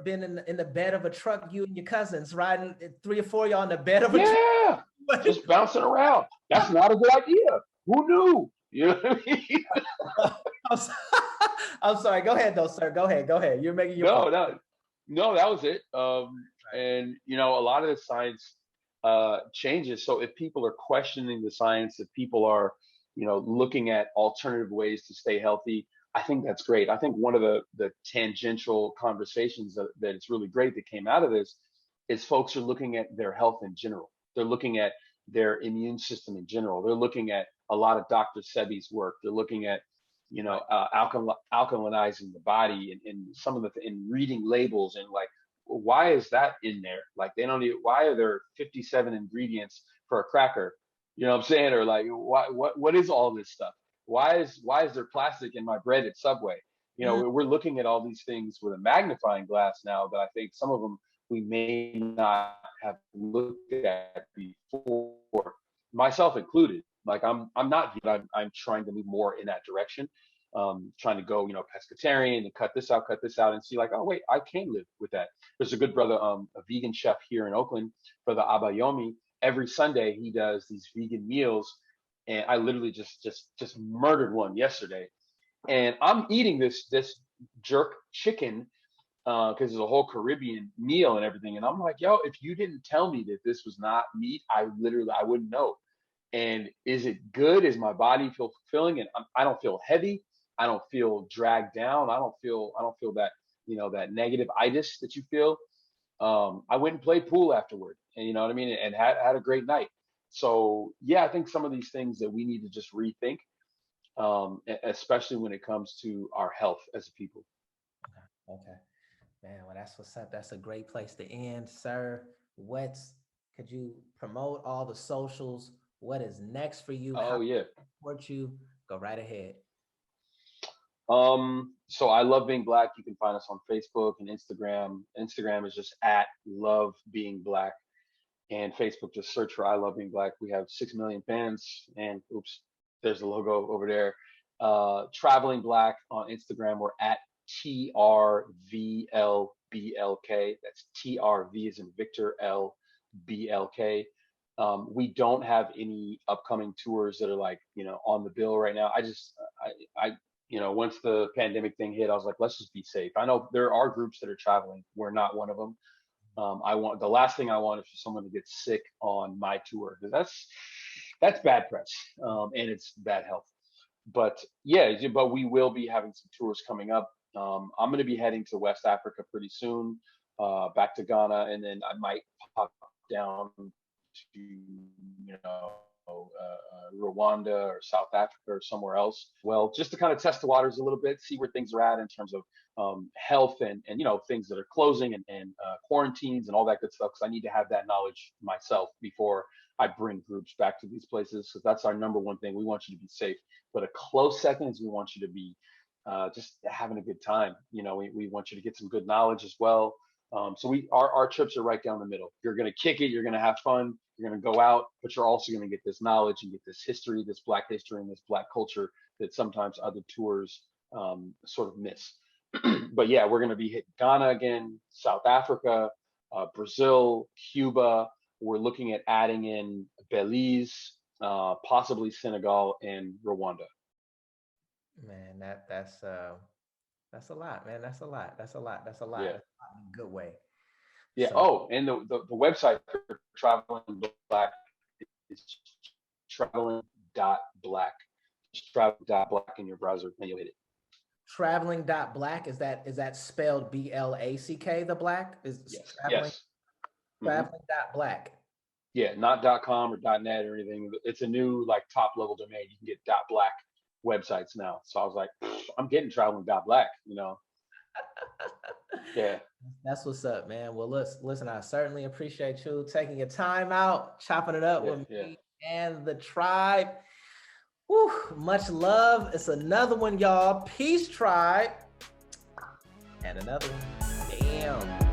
been in the bed of a truck, you and your cousins riding, 3 or 4 of y'all in the bed of a truck? Yeah, just bouncing around. That's not a good idea. Who knew? You know what I mean? I'm sorry. Go ahead, though, sir. Go ahead. You're making your point. No, that was it. And a lot of the science changes. So if people are questioning the science, if people are, looking at alternative ways to stay healthy, I think that's great. I think one of the tangential conversations that it's really great that came out of this is folks are looking at their health in general. They're looking at their immune system in general. They're looking at a lot of Dr. Sebi's work. They're looking at alkalinizing the body and some of in reading labels and like, why is that in there? Like they don't need, why are there 57 ingredients for a cracker? You know what I'm saying? Or like, what is all this stuff? Why is there plastic in my bread at Subway? We're looking at all these things with a magnifying glass now that I think some of them we may not have looked at before, myself included. Like I'm not, I'm trying to move more in that direction. Trying to go, pescatarian and cut this out and see like, oh wait, I can live with that. There's a good brother, a vegan chef here in Oakland, Brother Abayomi. Every Sunday he does these vegan meals, and I literally just murdered one yesterday. And I'm eating this jerk chicken because it's a whole Caribbean meal and everything. And I'm like, yo, if you didn't tell me that this was not meat, I wouldn't know. And is it good? Is my body feel fulfilling? And I don't feel heavy. I don't feel dragged down. I don't feel that, that negative itis that you feel. I went and played pool afterward, and you know what I mean, and had a great night. So yeah, I think some of these things that we need to just rethink, especially when it comes to our health as a people. Okay. Man, well, that's what's up. That's a great place to end, sir. Could you promote all the socials? What is next for you? Oh, yeah. Support you? Go right ahead. So I Love Being Black. You can find us on Facebook and Instagram. Instagram is just at Love Being Black. And Facebook, just search for I Love Being Black. We have 6 million fans. And oops, there's the logo over there. Traveling Black on Instagram. We're at TRVLBLK. That's TRV as in Victor, LBLK. We don't have any upcoming tours that are like, on the bill right now. I once the pandemic thing hit, I was like, let's just be safe. I know there are groups that are traveling. We're not one of them. The last thing I want is for someone to get sick on my tour, because that's bad press, and it's bad health. But yeah, but we will be having some tours coming up. I'm going to be heading to West Africa pretty soon, back to Ghana, and then I might pop down to Rwanda or South Africa or somewhere else. Well, just to kind of test the waters a little bit, see where things are at in terms of health and things that are closing and quarantines and all that good stuff. Because I need to have that knowledge myself before I bring groups back to these places. Because that's our number one thing. We want you to be safe. But a close second is we want you to be just having a good time. We want you to get some good knowledge as well. So our trips are right down the middle. You're going to kick it. You're going to have fun. You're going to go out, but you're also going to get this knowledge and get this history, this Black history and this Black culture that sometimes other tours sort of miss. But yeah, we're going to be hitting Ghana again, South Africa, Brazil, Cuba. We're looking at adding in Belize, possibly Senegal and Rwanda. Man, that's That's a lot, man. That's a lot. That's a lot. That's a lot. Yeah. That's a lot in a good way. Yeah. So Oh, and the website for Traveling Black is traveling.black. Just traveling.black in your browser and you'll hit it. traveling.black, is that spelled BLACK, the black? Is Yes. traveling Yes. Mm-hmm. traveling.black. Yeah, not .com or .net or anything. It's a new like top level domain. You can get .black websites now. So I was like, I'm getting traveling.black, you know. Yeah. That's what's up, man. Well, listen, I certainly appreciate you taking your time out, chopping it up Yeah. with Yeah. me and the tribe. Whew, much love. It's another one, y'all. Peace, tribe. And another one. Damn.